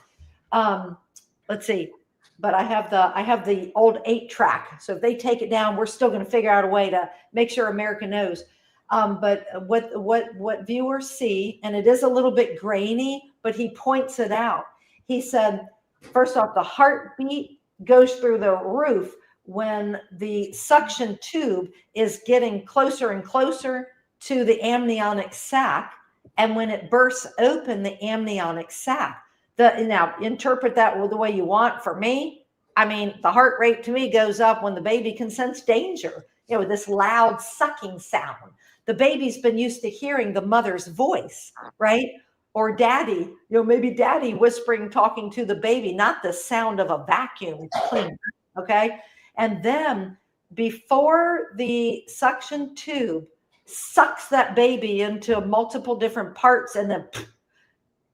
Let's see, but I have the old 8-track. So if they take it down, we're still going to figure out a way to make sure America knows. But what viewers see, and it is a little bit grainy, but he points it out. He said, first off, the heartbeat goes through the roof when the suction tube is getting closer and closer to the amniotic sac. And when it bursts open the amniotic sac, now interpret that the way you want. For me, I mean, the heart rate to me goes up when the baby can sense danger, this loud sucking sound. The baby's been used to hearing the mother's voice, right? Or daddy, maybe daddy whispering, talking to the baby, not the sound of a vacuum cleaner, okay? And then before the suction tube sucks that baby into multiple different parts, and then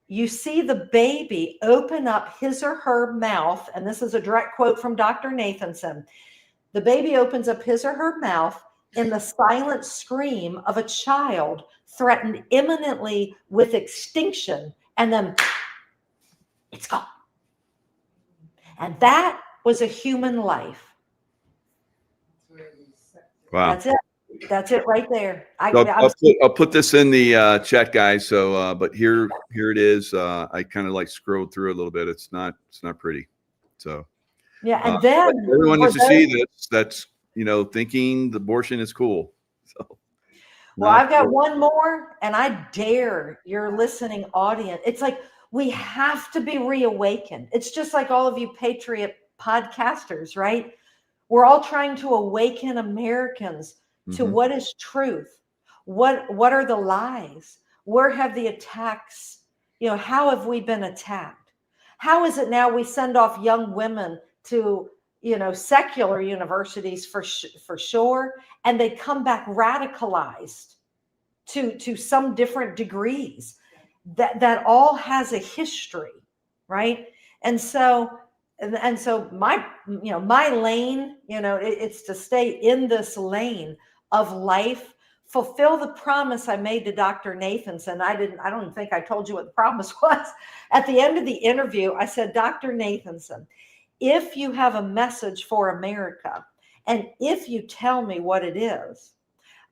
you see the baby open up his or her mouth, and this is a direct quote from Dr. Nathanson. The baby opens up his or her mouth in the silent scream of a child threatened imminently with extinction, and then it's gone. And that was a human life. Wow. That's it. That's it right there. I'll put this in the chat, guys. So, but here it is. I kind of like scrolled through a little bit. It's not pretty. So yeah, and then everyone needs to see this. That's thinking the abortion is cool. So, well, I've got one more, and I dare your listening audience. It's like we have to be reawakened. It's just like all of you Patriot podcasters, right? We're all trying to awaken Americans to what is truth. What are the lies? Where have the attacks? How have we been attacked? How is it now we send off young women to secular universities for sure, and they come back radicalized to some different degrees? That all has a history, right? And so my my lane, it's to stay in this lane of life, fulfill the promise I made to Dr. Nathanson. I don't even think I told you what the promise was. At the end of the interview, I said, Dr. Nathanson, if you have a message for America, and if you tell me what it is,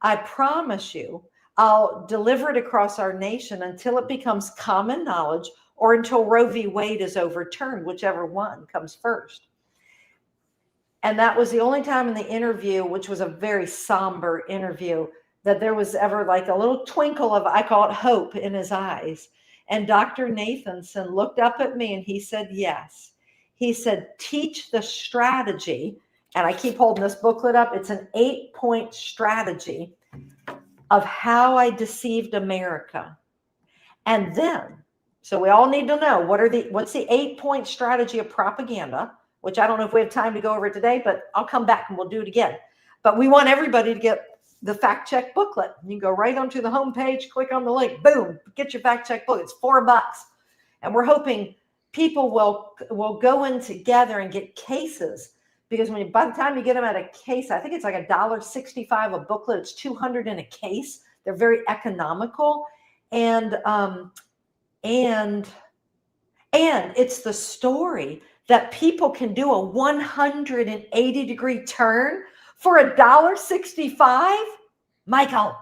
I promise you I'll deliver it across our nation until it becomes common knowledge, or until Roe v. Wade is overturned, whichever one comes first. And that was the only time in the interview, which was a very somber interview, that there was ever like a little twinkle of, I call it hope, in his eyes. And Dr. Nathanson looked up at me and he said, yes. He said, teach the strategy. And I keep holding this booklet up. It's an 8-point strategy of how I deceived America. And then, so we all need to know what's the 8-point strategy of propaganda, which I don't know if we have time to go over today, but I'll come back and we'll do it again. But we want everybody to get the fact check booklet. You can go right onto the homepage, click on the link, boom, get your fact check book. It's $4. And we're hoping people will go in together and get cases, because by the time you get them at a case, I think it's like $1.65 a booklet. It's 200 in a case. They're very economical. And it's the story that people can do a 180-degree turn for $1.65. Michael,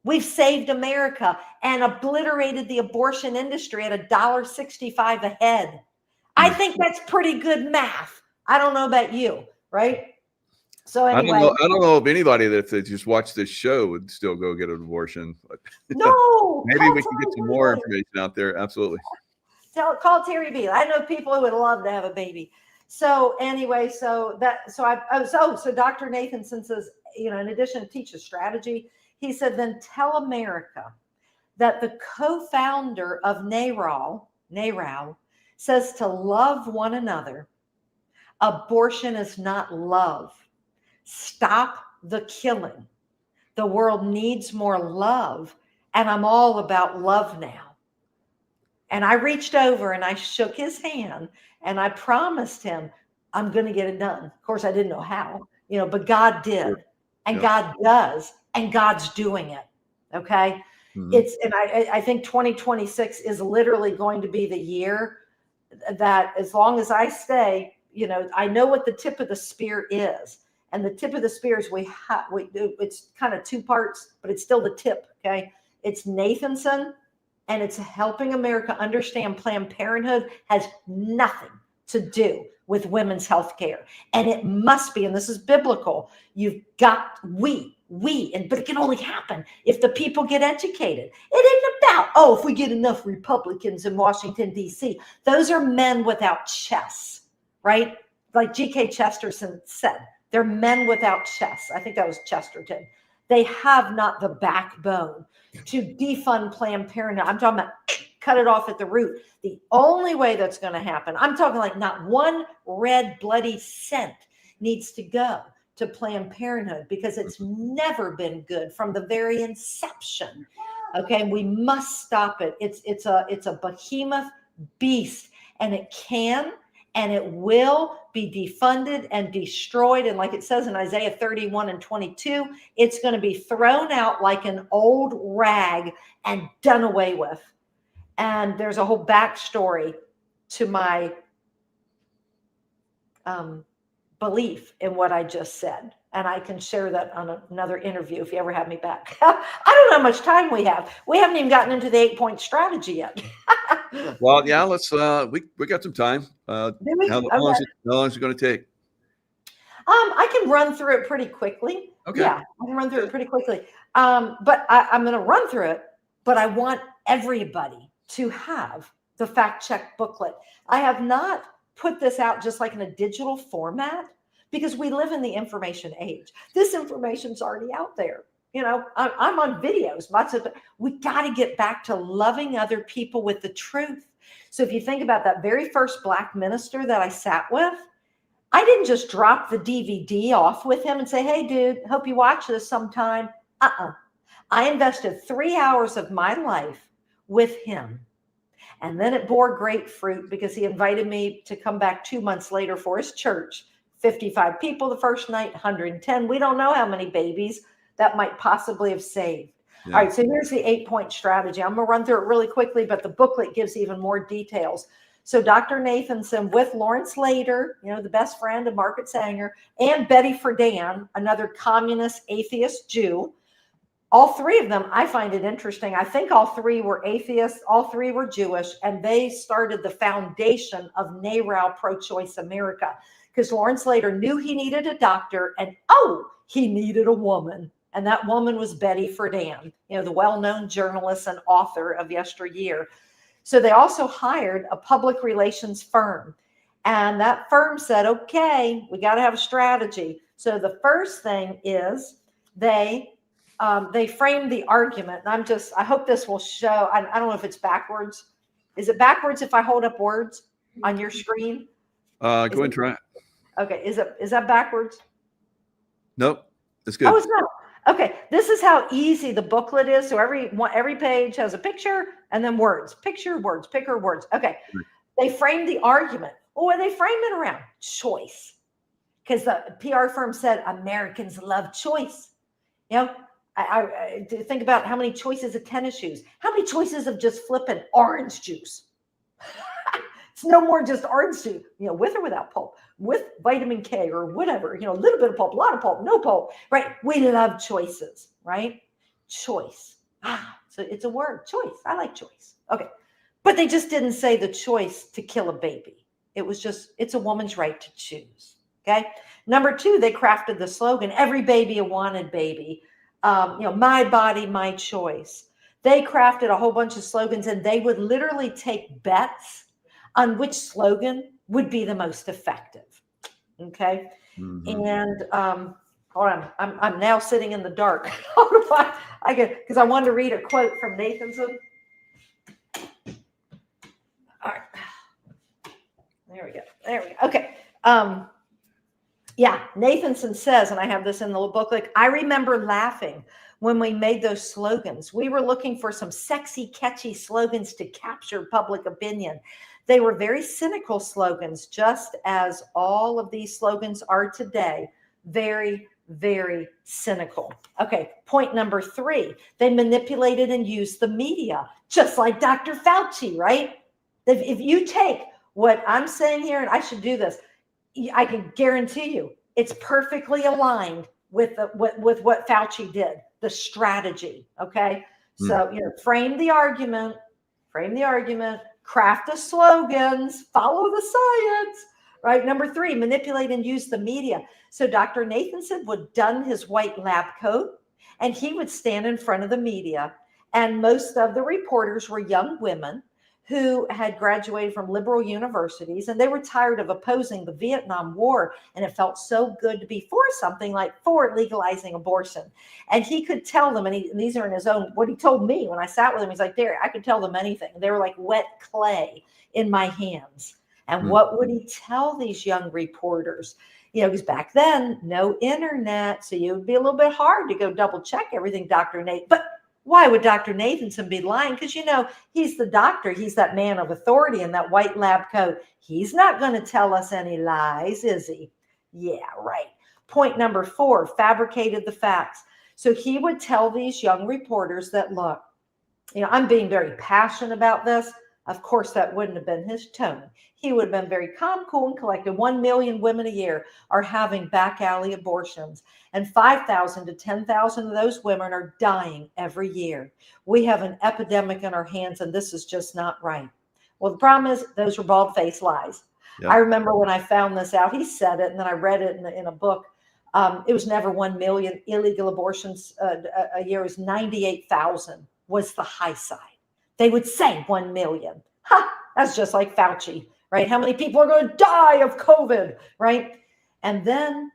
we've saved America and obliterated the abortion industry at $1.65 a head. I think that's pretty good math. I don't know about you, right? So anyway, I don't know if anybody that just watched this show would still go get an abortion. But no, maybe we can get some more information out there. Absolutely. Call Terry Beatley. I know people who would love to have a baby. So anyway, so Dr. Nathanson says, in addition to teach a strategy, he said, then tell America that the co-founder of NARAL says to love one another. Abortion is not love. Stop the killing. The world needs more love, and I'm all about love now. And I reached over and I shook his hand and I promised him I'm going to get it done. Of course, I didn't know how, but God did, and God does, and God's doing it. Okay. Mm-hmm. I think 2026 is literally going to be the year that, as long as I stay, I know what the tip of the spear is. And the tip of the spear is it's kind of two parts, but it's still the tip. Okay. It's Nathanson, and it's helping America understand Planned Parenthood has nothing to do with women's health care. And it must be, and this is biblical, but it can only happen if the people get educated. It ain't about, if we get enough Republicans in Washington, D.C. Those are men without chests, right? Like G.K. Chesterton said, they're men without chests. I think that was Chesterton. They have not the backbone to defund Planned Parenthood. I'm talking about cut it off at the root. The only way that's going to happen, I'm talking like not one red bloody cent needs to go to Planned Parenthood, because it's never been good from the very inception. Okay, we must stop it. It's a behemoth beast, and it can and it will be defunded and destroyed. And like it says in Isaiah 31 and 22, it's going to be thrown out like an old rag and done away with. And there's a whole backstory to my belief in what I just said. And I can share that on another interview if you ever have me back. I don't know how much time we have. We haven't even gotten into the 8-point strategy yet. Well, yeah, let's, we got some time. How long is it going to take? I can run through it pretty quickly. Okay. Yeah, I can run through it pretty quickly. But I'm going to run through it, but I want everybody to have the fact check booklet. I have not put this out just like in a digital format, because we live in the information age. This information's already out there. I'm on videos. We got to get back to loving other people with the truth. So if you think about that very first Black minister that I sat with, I didn't just drop the DVD off with him and say, hey, dude, hope you watch this sometime. I invested 3 hours of my life with him. And then it bore great fruit, because he invited me to come back 2 months later for his church. 55 people the first night, 110. We don't know how many babies that might possibly have saved. Yeah. All right, so here's the 8-point strategy. I'm going to run through it really quickly, but the booklet gives even more details. So Dr. Nathanson with Lawrence Lader, the best friend of Margaret Sanger, and Betty Friedan, another communist atheist Jew. All three of them, I find it interesting. I think all three were atheists, all three were Jewish, and they started the foundation of NARAL Pro-Choice America, because Lawrence Lader knew he needed a doctor, and he needed a woman. And that woman was Betty Friedan, the well-known journalist and author of yesteryear. So they also hired a public relations firm. And that firm said, okay, we got to have a strategy. So the first thing is they they framed the argument. And I hope this will show. I don't know if it's backwards. Is it backwards if I hold up words on your screen? Go ahead and try it. Okay. Is that backwards? Nope. That's good. Oh, it's not. Okay. This is how easy the booklet is. So every page has a picture and then words. Picture, words, picker, words. Okay. They framed the argument. Oh, they framed it around choice. Because the PR firm said Americans love choice. You know, I think about how many choices of tennis shoes, how many choices of just flipping orange juice. It's no more just orange juice, with or without pulp, with vitamin K or whatever, a little bit of pulp, a lot of pulp, no pulp, right? We love choices, right? Choice. So it's a word, choice. I like choice. Okay. But they just didn't say the choice to kill a baby. It was just, it's a woman's right to choose. Okay. Number 2, they crafted the slogan, every baby a wanted baby. My body, my choice. They crafted a whole bunch of slogans, and they would literally take bets on which slogan would be the most effective. Okay. Mm-hmm. And hold on, I'm now sitting in the dark. Because I wanted to read a quote from Nathanson. All right. There we go. Okay. Yeah, Nathanson says, and I have this in the little booklet, I remember laughing when we made those slogans. We were looking for some sexy, catchy slogans to capture public opinion. They were very cynical slogans, just as all of these slogans are today. Very, very cynical. Okay, point number 3, they manipulated and used the media, just like Dr. Fauci, right? If you take what I'm saying here, and I should do this, I can guarantee you it's perfectly aligned with what Fauci did, the strategy. Okay. So, frame the argument, craft the slogans, follow the science, right? Number 3, manipulate and use the media. So Dr. Nathanson would don his white lab coat and he would stand in front of the media. And most of the reporters were young women who had graduated from liberal universities, and they were tired of opposing the Vietnam War, and it felt so good to be for something like for legalizing abortion. And he could tell them, and these are in his own, what he told me when I sat with him, he's like, Terry, I could tell them anything. They were like wet clay in my hands. And what would he tell these young reporters? Because back then, no internet, so it would be a little bit hard to go double check everything Dr. Nate, but why would Dr. Nathanson be lying? Because, he's the doctor. He's that man of authority in that white lab coat. He's not going to tell us any lies, is he? Yeah, right. Point number 4, fabricated the facts. So he would tell these young reporters that, look, I'm being very passionate about this. Of course, that wouldn't have been his tone. He would have been very calm, cool, and collected. 1 million women a year are having back alley abortions, and 5,000 to 10,000 of those women are dying every year. We have an epidemic in our hands, and this is just not right. Well, the problem is those were bald-faced lies. Yep. I remember when I found this out, he said it, and then I read it in a book. It was never 1 million illegal abortions a year. It was 98,000 was the high side. They would say 1 million. That's just like Fauci, right? How many people are going to die of COVID, right? And then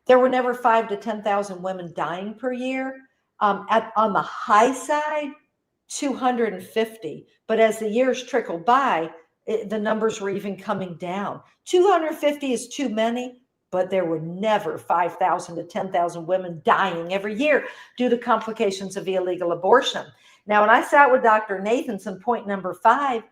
there were never 5,000 to 10,000 women dying per year. On the high side, 250. But as the years trickled by, the numbers were even coming down. 250 is too many, but there were never 5,000 to 10,000 women dying every year due to complications of illegal abortion. Now, when I sat with Dr. Nathanson, point number 5,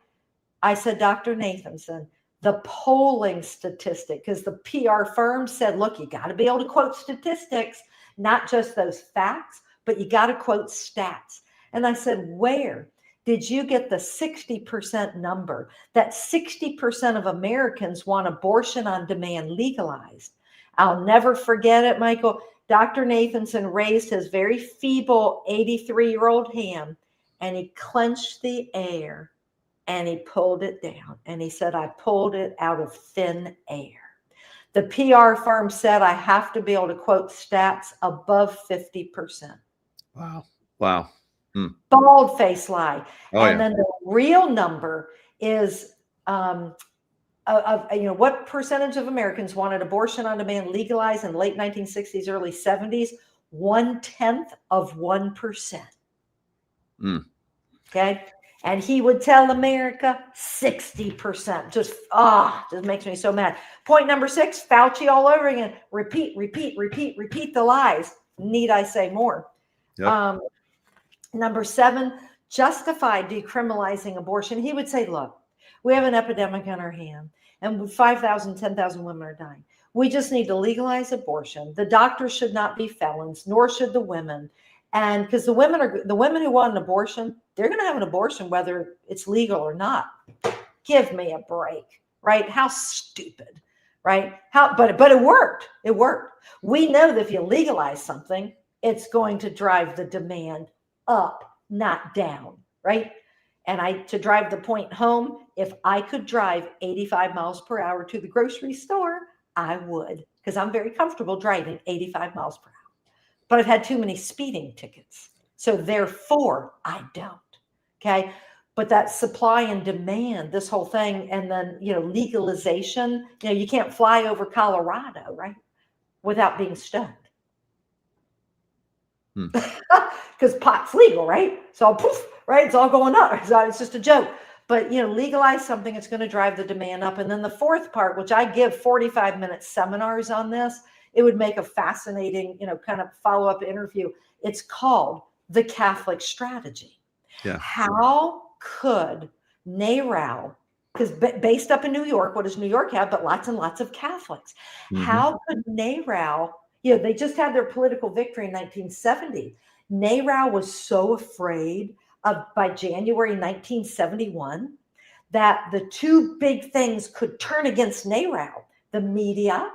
I said, Dr. Nathanson, the polling statistic, because the PR firm said, look, you got to be able to quote statistics, not just those facts, but you got to quote stats. And I said, where did you get the 60% number that 60% of Americans want abortion on demand legalized? I'll never forget it, Michael. Dr. Nathanson raised his very feeble 83-year-old hand and he clenched the air and he pulled it down. And he said, I pulled it out of thin air. The PR firm said I have to be able to quote stats above 50%. Wow. Wow. Bald face lie. Oh, and then the real number is what percentage of Americans wanted abortion on demand legalized in the late 1960s, early 70s? 0.1%. Mm. Okay. And he would tell America 60%. Just makes me so mad. Point number 6, Fauci all over again. Repeat the lies. Need I say more? Yep. Number 7, justify decriminalizing abortion. He would say, look, we have an epidemic on our hand and 5,000, 10,000 women are dying. We just need to legalize abortion. The doctors should not be felons, nor should the women. And because the women who want an abortion, they're going to have an abortion whether it's legal or not. Give me a break, right? How stupid, right? But it worked. It worked. We know that if you legalize something, it's going to drive the demand up, not down, right? And to drive the point home, if I could drive 85 miles per hour to the grocery store, I would, because I'm very comfortable driving 85 miles per hour. But I've had too many speeding tickets. So therefore, I don't. Okay. But that supply and demand, this whole thing, and then, legalization, you can't fly over Colorado, right, without being stoned. Because pot's legal, right? So poof, right? It's all going up. It's just a joke. But, legalize something, it's going to drive the demand up. And then the fourth part, which I give 45-minute seminars on this, it would make a fascinating, kind of follow-up interview. It's called the Catholic strategy. Yeah. How could NARAL, because based up in New York, what does New York have? But lots and lots of Catholics. Mm-hmm. How could NARAL, they just had their political victory in 1970. NARAL was so afraid by January 1971 that the two big things could turn against NARAL, the media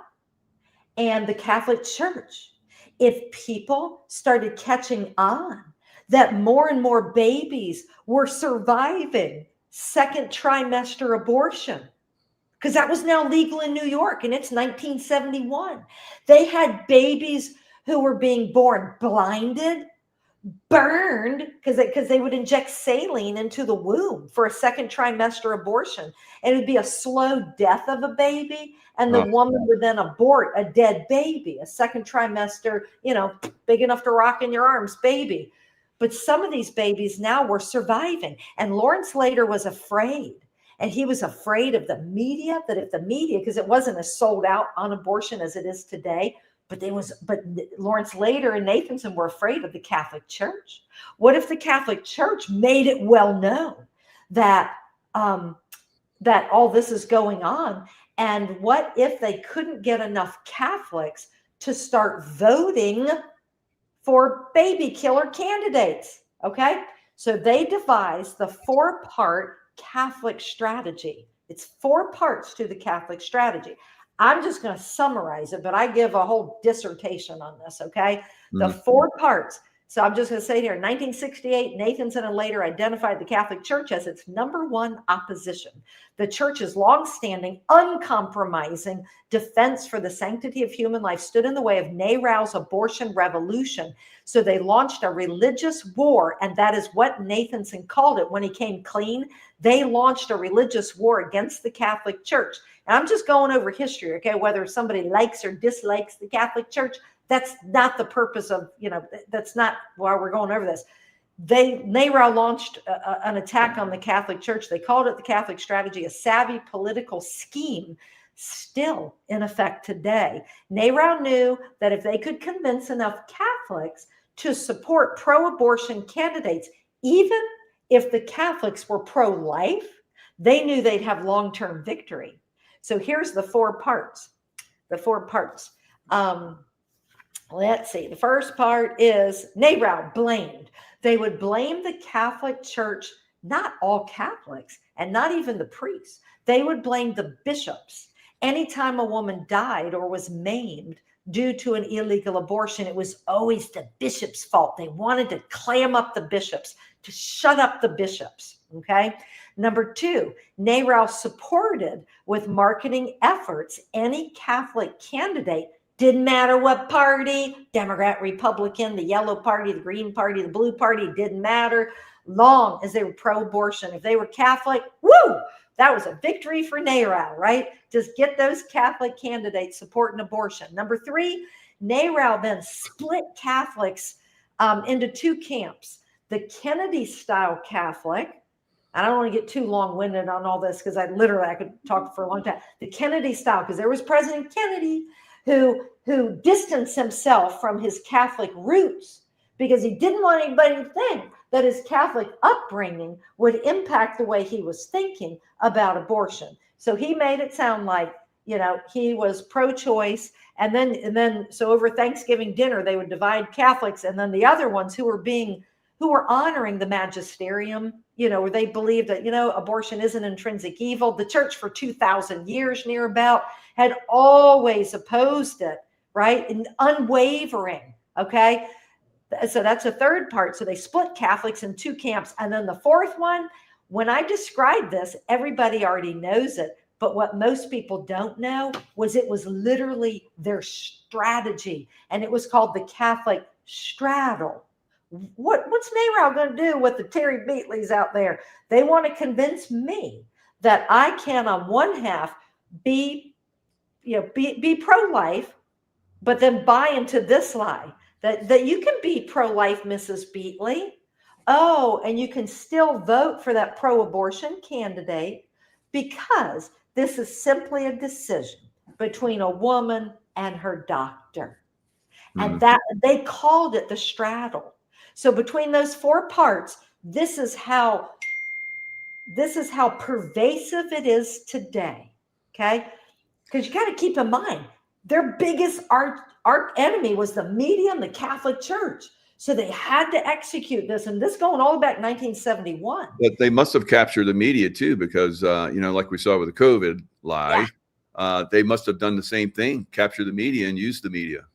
and the Catholic Church. If people started catching on that more and more babies were surviving second trimester abortion, because that was now legal in New York, and it's 1971. They had babies who were being born blinded, burned, because they would inject saline into the womb for a second trimester abortion. And it would be a slow death of a baby. And the woman would then abort a dead baby, a second trimester, big enough to rock in your arms baby. But some of these babies now were surviving. And Lawrence Lader was afraid. And he was afraid of the media, that if the media, because it wasn't as sold out on abortion as it is today, but Lawrence Lader and Nathanson were afraid of the Catholic Church. What if the Catholic Church made it well known that all this is going on? And what if they couldn't get enough Catholics to start voting for baby killer candidates? Okay, so they devised the 4-part Catholic strategy. It's 4 parts to the Catholic strategy. I'm just going to summarize it, but I give a whole dissertation on this, okay? The 4 parts. So I'm just going to say here, in 1968, Nathanson and Lader identified the Catholic Church as its #1 opposition. The church's longstanding, uncompromising defense for the sanctity of human life stood in the way of NARAL's abortion revolution. So they launched a religious war, and that is what Nathanson called it when he came clean. They launched a religious war against the Catholic Church. And I'm just going over history, okay? Whether somebody likes or dislikes the Catholic Church, that's not the purpose of, that's not why we're going over this. NARAL launched an attack on the Catholic Church. They called it the Catholic strategy, a savvy political scheme still in effect today. NARAL knew that if they could convince enough Catholics to support pro-abortion candidates, even if the Catholics were pro-life, they knew they'd have long-term victory. So here's the 4 parts. The 4 parts. Let's see. The first part is NARAL blamed. They would blame the Catholic Church, not all Catholics, and not even the priests. They would blame the bishops. Anytime a woman died or was maimed due to an illegal abortion, it was always the bishop's fault. They wanted to clam up the bishops, to shut up the bishops. Okay. Number 2, NARAL supported with marketing efforts any Catholic candidate, didn't matter what party, Democrat, Republican, the yellow party, the green party, the blue party, didn't matter, long as they were pro-abortion. If they were Catholic, woo, that was a victory for NARAL, right? Just get those Catholic candidates supporting abortion. Number 3, NARAL then split Catholics into two camps. The Kennedy-style Catholic, I don't want to get too long-winded on all this because I could talk for a long time. The Kennedy style, because there was President Kennedy who distanced himself from his Catholic roots because he didn't want anybody to think that his Catholic upbringing would impact the way he was thinking about abortion. So he made it sound like, he was pro-choice. And then so over Thanksgiving dinner, they would divide Catholics, and then the other ones who were honoring the magisterium, where they believed that, abortion isn't intrinsic evil. The church for 2,000 years near about had always opposed it, right? And unwavering. Okay. So that's a third part. So they split Catholics in two camps. And then the fourth one, when I describe this, everybody already knows it. But what most people don't know was it was literally their strategy. And it was called the Catholic straddle. What's NARAL going to do with the Terry Beatleys out there? They want to convince me that I can, on one half, be pro-life, but then buy into this lie that you can be pro-life, Mrs. Beatley. Oh, and you can still vote for that pro-abortion candidate because this is simply a decision between a woman and her doctor. And that they called it the straddle. So between those four parts, this is how pervasive it is today. Okay. Because you got to keep in mind, their biggest arch enemy was the media and the Catholic Church. So they had to execute this, and this going all the way back in 1971. But they must have captured the media too, because like we saw with the COVID lie, they must have done the same thing, capture the media and use the media.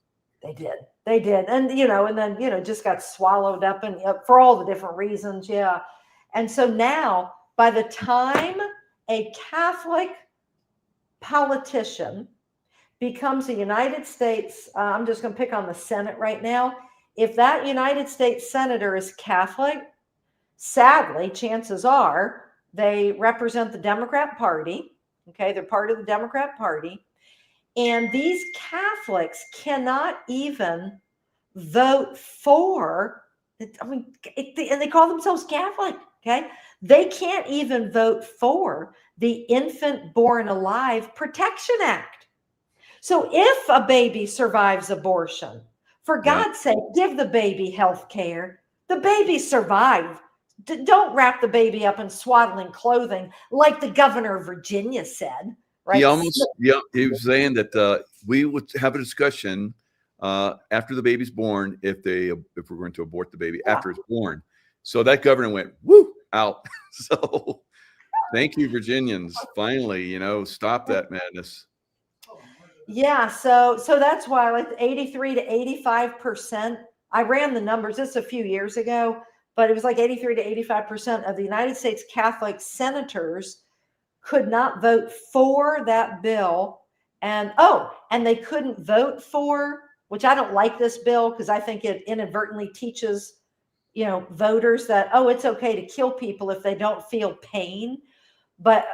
They did. And, then, just got swallowed up and for all the different reasons. Yeah. And so now, by the time a Catholic politician becomes a United States, I'm just going to pick on the Senate right now. If that United States senator is Catholic, sadly, chances are they represent the Democrat Party. Okay. They're part of the Democrat Party. And these Catholics cannot even vote for, and they call themselves Catholic, okay? They can't even vote for the Infant Born Alive Protection Act. So if a baby survives abortion, for God's sake, give the baby health care. The baby survived. Don't wrap the baby up in swaddling clothing like the governor of Virginia said. Right. He was saying that we would have a discussion after the baby's born if we're going to abort the baby after it's born. So that governor went out. So thank you, Virginians. Finally, stop that madness. Yeah. So that's why like 83 to 85%. I ran the numbers. This a few years ago, but it was like 83 to 85% of the United States Catholic senators could not vote for that bill. And they couldn't vote for, which I don't like this bill because I think it inadvertently teaches, voters that, it's okay to kill people if they don't feel pain. But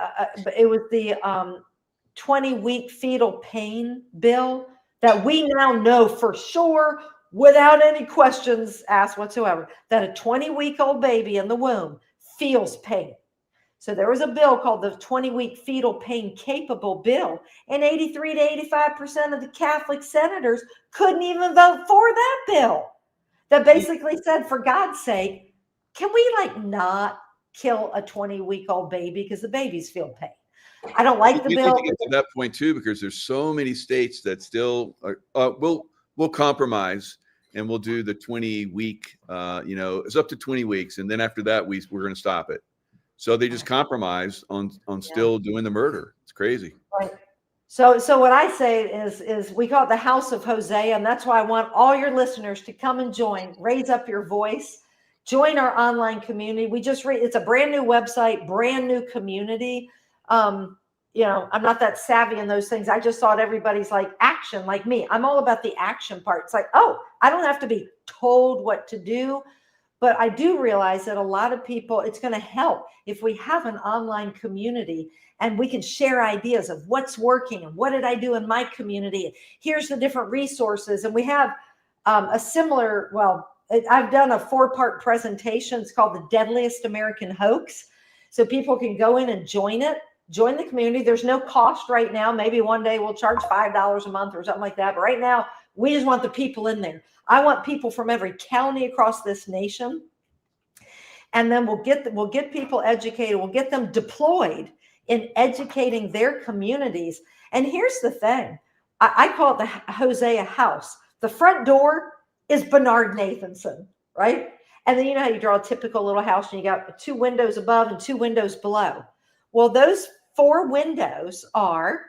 it was the 20-week fetal pain bill that we now know for sure, without any questions asked whatsoever, that a 20-week-old baby in the womb feels pain. So there was a bill called the 20-week fetal pain capable bill, and 83 to 85% of the Catholic senators couldn't even vote for that bill. That basically said, for God's sake, can we not kill a 20-week-old baby because the babies feel pain? I don't like the bill. To get to that point too, because there's so many states that still we'll compromise and we'll do the 20-week. It's up to 20 weeks, and then after that we're going to stop it. So they just compromise on still doing the murder. It's crazy. Right. So what I say is we call it the House of Hosea, and that's why I want all your listeners to come and join, raise up your voice, join our online community. It's a brand new website, brand new community. I'm not that savvy in those things. I just thought everybody's like action, like me. I'm all about the action part. It's like, I don't have to be told what to do. But I do realize that a lot of people, it's going to help if we have an online community and we can share ideas of what's working and what did I do in my community. Here's the different resources. And we have a similar, well, I've done a 4-part presentation. It's called The Deadliest American Hoax. So people can go in and join it, join the community. There's no cost right now. Maybe one day we'll charge $5 a month or something like that. But right now, we just want the people in there. I want people from every county across this nation. And then we'll get people educated. We'll get them deployed in educating their communities. And here's the thing. I call it the Hosea house. The front door is Bernard Nathanson, right? And then you know how you draw a typical little house and you got 2 windows above and 2 windows below. Well, those 4 windows are,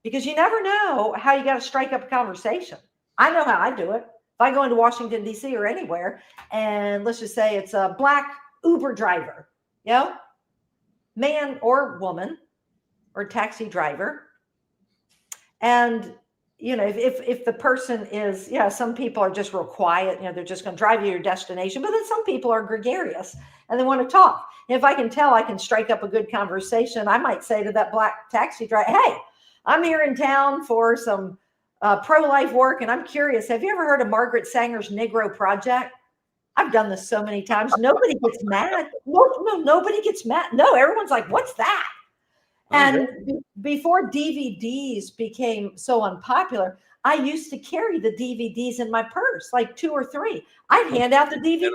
because you never know how you got to strike up a conversation. I know how I do it. If I go into Washington, D.C. or anywhere, and let's just say it's a black Uber driver, you know, man or woman or taxi driver. And, you know, if the person is, some people are just real quiet, you know, they're just going to drive you to your destination, but then some people are gregarious and they want to talk. And if I can tell I can strike up a good conversation, I might say to that black taxi driver, hey, I'm here in town for some pro-life work, and I'm curious, have you ever heard of Margaret Sanger's Negro Project? I've done this so many times. Nobody gets mad. No, nobody gets mad. No, everyone's like, what's that? And before DVDs became so unpopular, I used to carry the DVDs in my purse, like 2 or 3. I'd hand out the DVD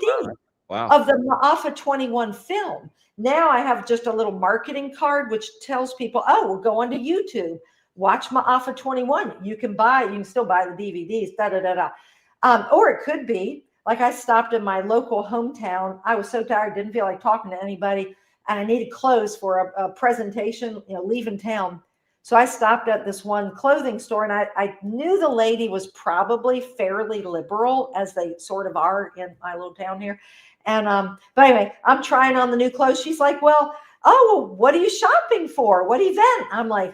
of the Ma'afa 21 film. Now I have just a little marketing card, which tells people, oh, we'll go onto YouTube. Watch Ma'afa 21. You can still buy the DVDs, or it could be like I stopped in my local hometown. I was so tired, didn't feel like talking to anybody, and I needed clothes for a presentation, you know, leaving town. So I stopped at this one clothing store, and I knew the lady was probably fairly liberal, as they sort of are in my little town here. And but anyway, I'm trying on the new clothes. She's like, well, what are you shopping for? What event? I'm like,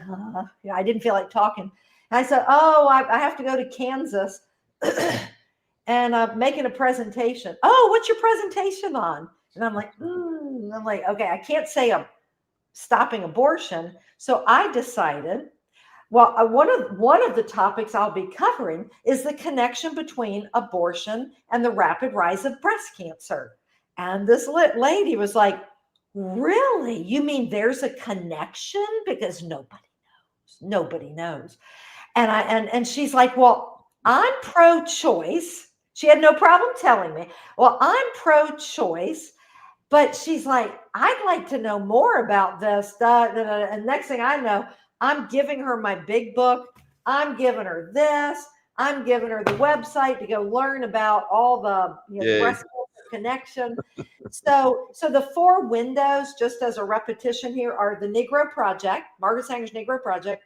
I didn't feel like talking. And I said, I have to go to Kansas and making a presentation. Oh, what's your presentation on? And I'm like, okay, I can't say I'm stopping abortion. So I decided, well, one of the topics I'll be covering is the connection between abortion and the rapid rise of breast cancer. And this lady was like, really? You mean there's a connection? Because nobody knows. And she's like, well, I'm pro-choice. She had no problem telling me, well, I'm pro-choice, but she's like, I'd like to know more about this. And next thing I know, I'm giving her my big book. I'm giving her this. I'm giving her the website to go learn about all the breast cancer connection. So the 4 windows, just as a repetition here, are the Negro Project, Margaret Sanger's Negro Project,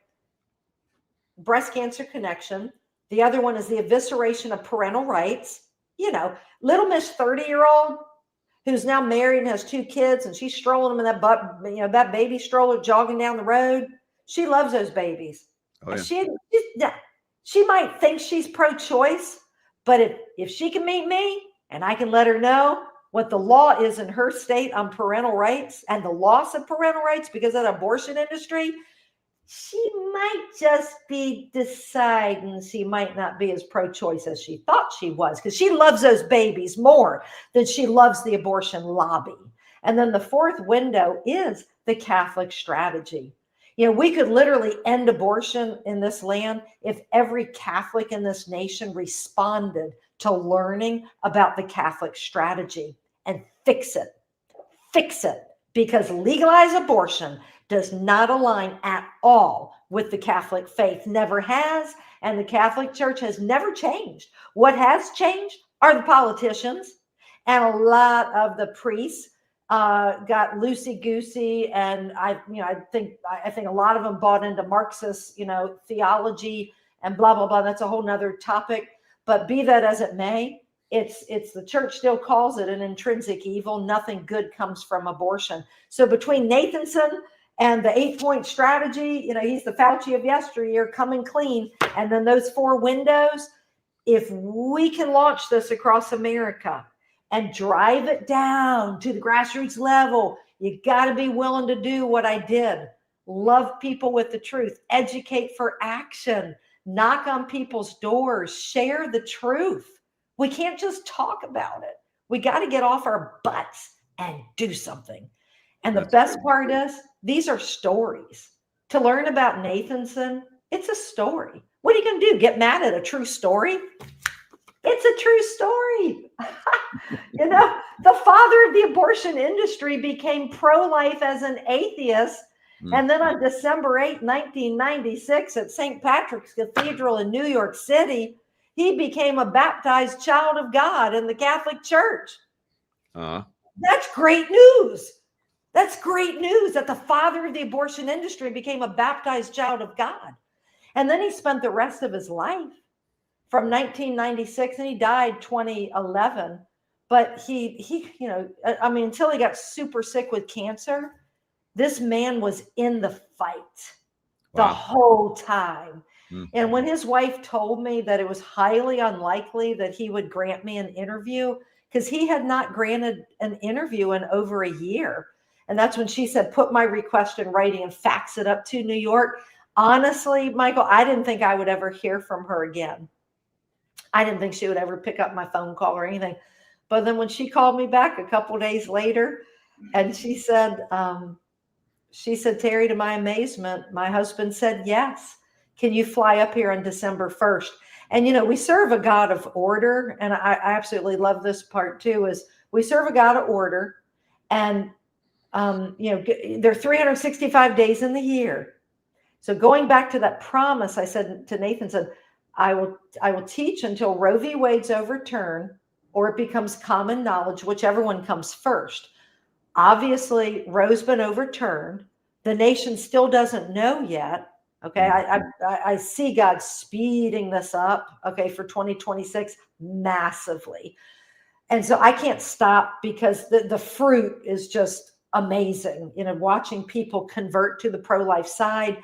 breast cancer connection. The other one is the evisceration of parental rights. You know, little Miss 30-year-old who's now married and has 2 kids, and she's strolling them in that baby stroller jogging down the road. She loves those babies. Oh, yeah. She might think she's pro-choice, but if she can meet me and I can let her know what the law is in her state on parental rights and the loss of parental rights because of the abortion industry, she might just be deciding she might not be as pro-choice as she thought she was, because she loves those babies more than she loves the abortion lobby. And then the 4th window is the Catholic strategy. You know, we could literally end abortion in this land if every Catholic in this nation responded to learning about the Catholic strategy and fix it, because legalized abortion does not align at all with the Catholic faith, never has, and the Catholic Church has never changed. What has changed are the politicians, and a lot of the priests got loosey-goosey, and I think a lot of them bought into Marxist, theology and blah blah blah. That's a whole nother topic. But be that as it may, it's the church still calls it an intrinsic evil. Nothing good comes from abortion. So between Nathanson and the 8-point strategy, he's the Fauci of yesteryear, coming clean, and then those 4 windows. If we can launch this across America, and drive it down to the grassroots level. You got to be willing to do what I did. Love people with the truth, educate for action, knock on people's doors, share the truth. We can't just talk about it. We got to get off our butts and do something. And the best part is, these are stories. To learn about Nathanson, it's a story. What are you going to do? Get mad at a true story? It's a true story. You know, the father of the abortion industry became pro-life as an atheist. And then on December 8, 1996, at St. Patrick's Cathedral in New York City, he became a baptized child of God in the Catholic Church. That's great news. That's great news that the father of the abortion industry became a baptized child of God. And then he spent the rest of his life from 1996, and he died 2011. But he, you know, I mean, until he got super sick with cancer, this man was in the fight the whole time. And when his wife told me that it was highly unlikely that he would grant me an interview, because he had not granted an interview in over a year. And that's when she said, put my request in writing and fax it up to New York. Honestly, Michael, I didn't think I would ever hear from her again. I didn't think she would ever pick up my phone call or anything. But then when she called me back a couple of days later, and she said, Terry, to my amazement, my husband said, yes. Can you fly up here on December 1st? And, you know, we serve a God of order. And I absolutely love this part too, is we serve a God of order. And, you know, there are 365 days in the year. So going back to that promise, I said to Nathanson, I will teach until Roe v. Wade's overturned or it becomes common knowledge, whichever one comes first. Obviously, Roe's been overturned. The nation still doesn't know yet. Okay, I see God speeding this up, okay, for 2026 massively. And so I can't stop because the fruit is just amazing. You know, watching people convert to the pro-life side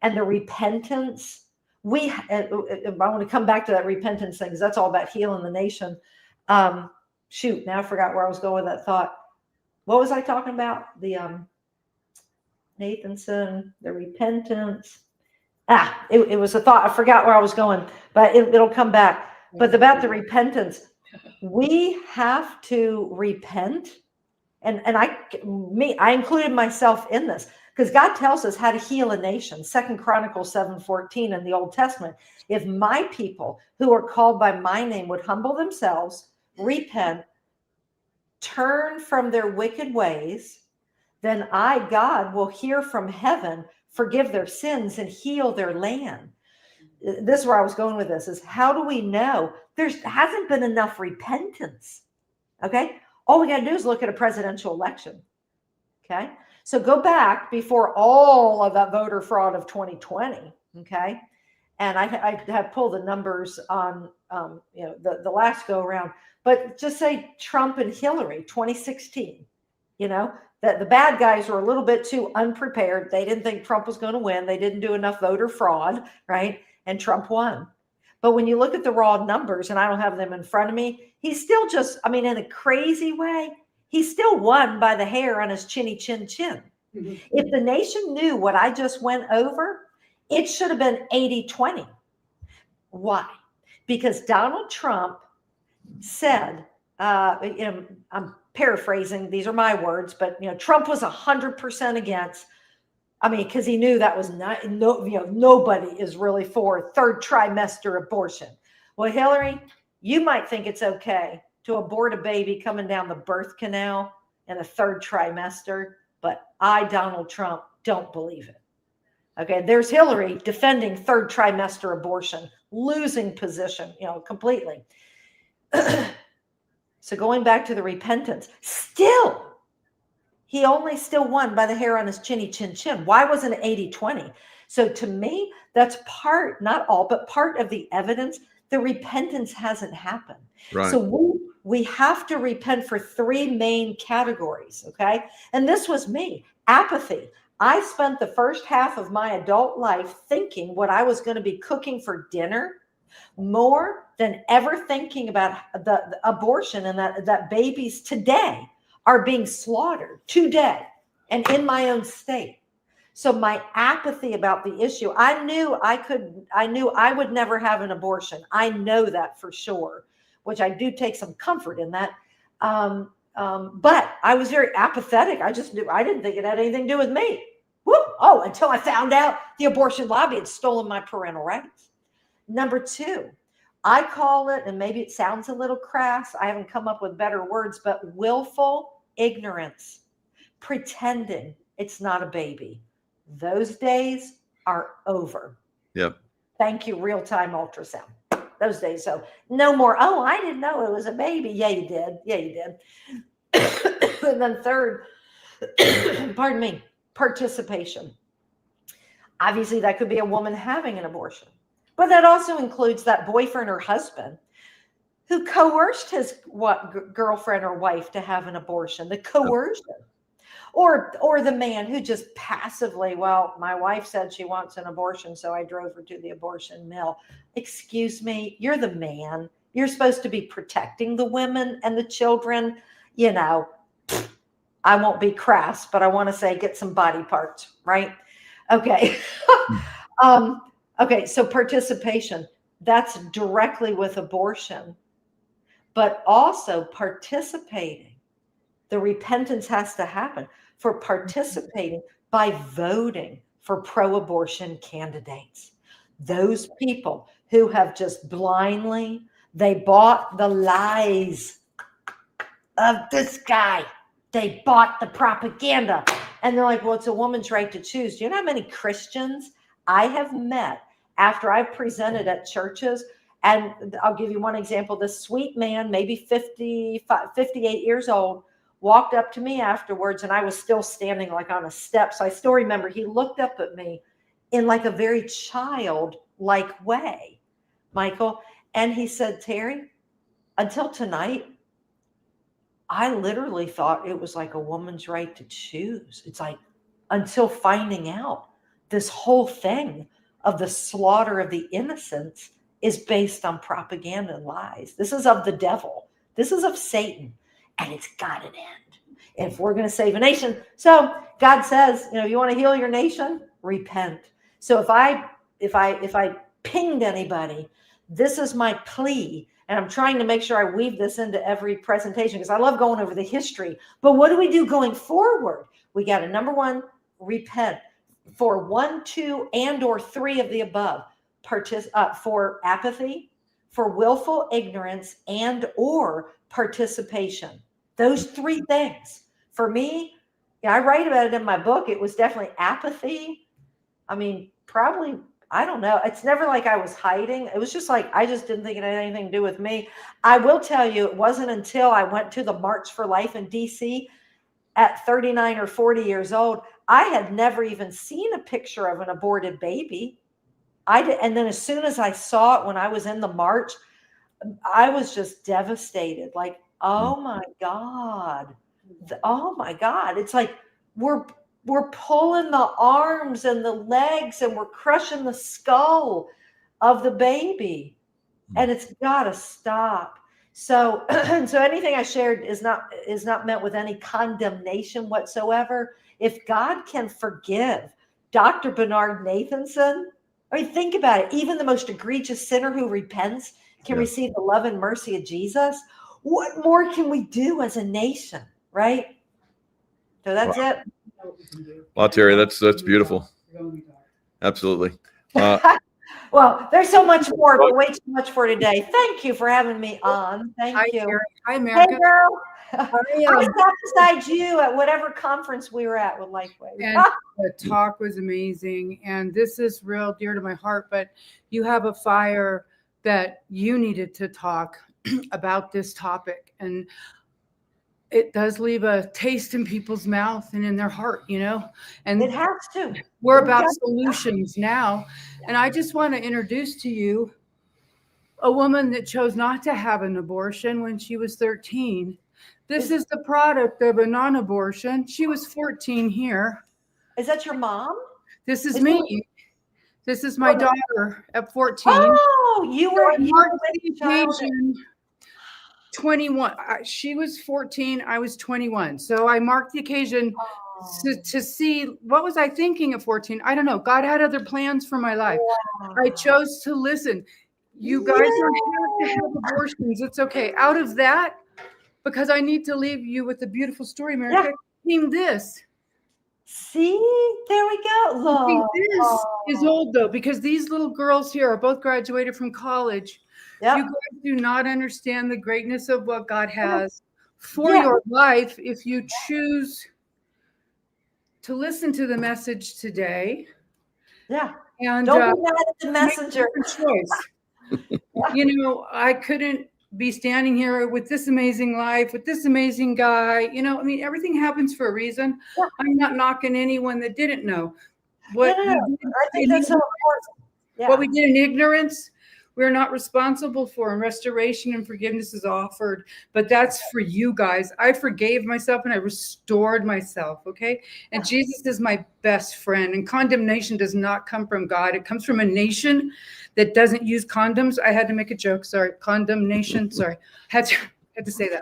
and the repentance. I want to come back to that repentance thing because that's all about healing the nation. Shoot, now I forgot where I was going with that thought. What was I talking about? The Nathanson, the repentance. It was a thought. I forgot where I was going, but it'll come back. But about the repentance, we have to repent. And I included myself in this because God tells us how to heal a nation. 2 Chronicles 7:14 in the Old Testament. If my people who are called by my name would humble themselves, repent, turn from their wicked ways, then I, God, will hear from heaven, forgive their sins, and heal their land. This is where I was going with this, is how do we know there hasn't been enough repentance? Okay. All we got to do is look at a presidential election. Okay. So go back before all of that voter fraud of 2020. Okay. And I have pulled the numbers on, you know, the last go around, but just say Trump and Hillary 2016, you know, that the bad guys were a little bit too unprepared. They didn't think Trump was going to win. They didn't do enough voter fraud, right? And Trump won. But when you look at the raw numbers, and I don't have them in front of me, he's still just, I mean, in a crazy way, he still won by the hair on his chinny chin chin. Mm-hmm. If the nation knew what I just went over, it should have been 80-20. Why? Because Donald Trump said, you know, I'm paraphrasing, these are my words, but, you know, Trump was 100% against, I mean, because he knew that was not, you know, nobody is really for third trimester abortion. Well, Hillary, you might think it's okay to abort a baby coming down the birth canal in a third trimester, but I, Donald Trump, don't believe it. Okay, there's Hillary defending third trimester abortion, losing position, you know, completely. So going back to the repentance, still, he only still won by the hair on his chinny chin chin. Why wasn't it 80-20? So to me, that's part, not all, but part of the evidence. The repentance hasn't happened. Right. So we have to repent for three main categories, okay? And this was me, apathy. I spent the first half of my adult life thinking what I was going to be cooking for dinner more than ever thinking about the abortion, and that babies today are being slaughtered today and in my own state. So my apathy about the issue, I knew I would never have an abortion. I know that for sure, which I do take some comfort in that. But I was very apathetic. I didn't think it had anything to do with me. Whoop. Oh, until I found out the abortion lobby had stolen my parental rights. Number two, I call it, and maybe it sounds a little crass, I haven't come up with better words, but willful ignorance, pretending it's not a baby. Those days are over. Yep. Thank you, real-time ultrasound. Those days. So no more, oh, I didn't know it was a baby. Yeah, you did. Yeah, you did. And then third, pardon me, participation. Obviously, that could be a woman having an abortion, but that also includes that boyfriend or husband who coerced his girlfriend or wife to have an abortion, the coercion. Or the man who just passively, well, my wife said she wants an abortion, so I drove her to the abortion mill. Excuse me, you're the man. You're supposed to be protecting the women and the children. You know, I won't be crass, but I want to say get some body parts, right? Okay. Okay, so participation, that's directly with abortion, but also participating. The repentance has to happen for participating by voting for pro-abortion candidates. Those people who have just blindly, they bought the lies of this guy. They bought the propaganda. And they're like, well, it's a woman's right to choose. Do you know how many Christians I have met after I've presented at churches? And I'll give you one example. This sweet man, maybe 58 years old, walked up to me afterwards, and I was still standing like on a step. So I still remember he looked up at me in like a very childlike way, Michael. And he said, Terry, until tonight, I literally thought it was like a woman's right to choose. It's like, until finding out this whole thing of the slaughter of the innocents is based on propaganda and lies. This is of the devil. This is of Satan. And it's got an end if we're going to save a nation. So God says, you know, you want to heal your nation, repent. So if I pinged anybody, this is my plea. And I'm trying to make sure I weave this into every presentation because I love going over the history. But what do we do going forward? We got to, number one, repent for 1, 2, and or 3 of the above. For apathy, for willful ignorance, and or participation. Those 3 things. For me, I write about it in my book. It was definitely apathy. I mean, probably, I don't know. It's never like I was hiding. It was just like, I just didn't think it had anything to do with me. I will tell you, it wasn't until I went to the March for Life in DC at 39 or 40 years old, I had never even seen a picture of an aborted baby. And then as soon as I saw it when I was in the march, I was just devastated. Like, oh my God. Oh my God. It's like we're pulling the arms and the legs and we're crushing the skull of the baby. And it's got to stop. So, so anything I shared is not meant with any condemnation whatsoever. If God can forgive Dr. Bernard Nathanson, I mean, think about it. Even the most egregious sinner who repents can receive the love and mercy of Jesus. What more can we do as a nation, right? So that's it. Well, Terry, that's beautiful. Absolutely. Well, there's so much more, but way too much for today. Thank you for having me on. Thank you. Terry. Hi, America. Hey, girl. I sat beside you at whatever conference we were at with LifeWave. And the talk was amazing. And this is real dear to my heart, but you have a fire that you needed to talk about this topic. And it does leave a taste in people's mouth and in their heart, you know, and it has to. We're about solutions now. And I just want to introduce to you a woman that chose not to have an abortion when she was 13. This is the product of a non-abortion. She was 14 here. Is that your mom? This is me. This is my daughter at 14. Oh, Oh, you were with the child. 21. She was 14. I was 21. So I marked the occasion to see what was I thinking at 14. I don't know. God had other plans for my life. Wow. I chose to listen. You guys don't have to have abortions. It's okay. Out of that, because I need to leave you with a beautiful story, America, came this. See, there we go. This is old though, because these little girls here are both graduated from college. Yep. You guys do not understand the greatness of what God has for your life if you choose to listen to the message today. Yeah. And don't be mad at the messenger. Choice. You know, I couldn't be standing here with this amazing life, with this amazing guy. You know, I mean, everything happens for a reason. Yeah. I'm not knocking anyone that didn't know. What I think that's so important. Yeah. What we did in ignorance, we're not responsible for, and restoration and forgiveness is offered. But that's for you guys. I forgave myself and I restored myself, okay? And Jesus is my best friend. And condemnation does not come from God. It comes from a nation that doesn't use condoms. I had to make a joke. Sorry. Condemnation. Sorry. Had to say that.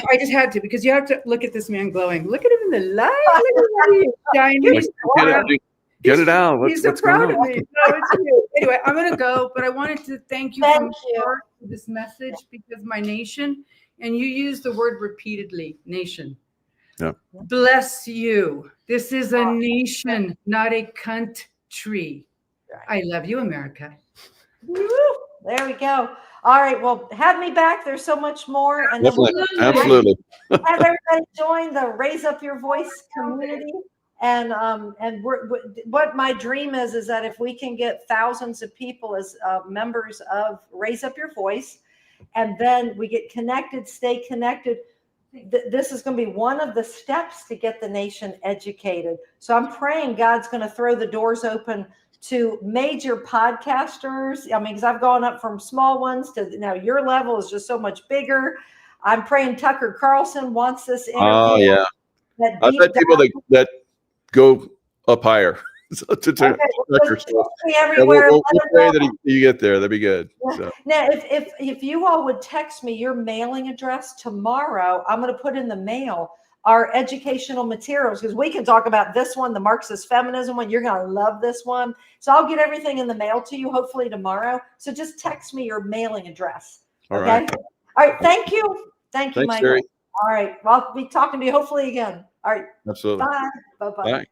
I just had to, because you have to look at this man glowing. Look at him in the light. Look at him shining. Get it out. He's so proud of me. No, it's cute. Anyway, I'm going to go, but I wanted to thank you for this message, because my nation, and you use the word repeatedly, nation. Yeah. Bless you. This is a nation, not a country. I love you, America. Woo! There we go. All right. Well, have me back. There's so much more. And absolutely. Have everybody join the Raise Up Your Voice community. And what my dream is that if we can get thousands of people as members of Raise Up Your Voice, and then we get connected, stay connected, this is going to be one of the steps to get the nation educated. So I'm praying God's going to throw the doors open to major podcasters. I mean, because I've gone up from small ones to now your level is just so much bigger. I'm praying Tucker Carlson wants this interview. Oh, yeah. I've had people that go up higher. Everywhere. We'll pray that you get there. That'd be good. Yeah. So. Now, if you all would text me your mailing address tomorrow, I'm going to put in the mail our educational materials, because we can talk about this one, the Marxist feminism one. You're going to love this one. So I'll get everything in the mail to you, hopefully tomorrow. So just text me your mailing address. All okay. Right. All right. Thank you. Thank you, Thanks, Michael. Terry. All right. Well, I'll be talking to you hopefully again. All right. Absolutely. Bye. Bye-bye. Bye.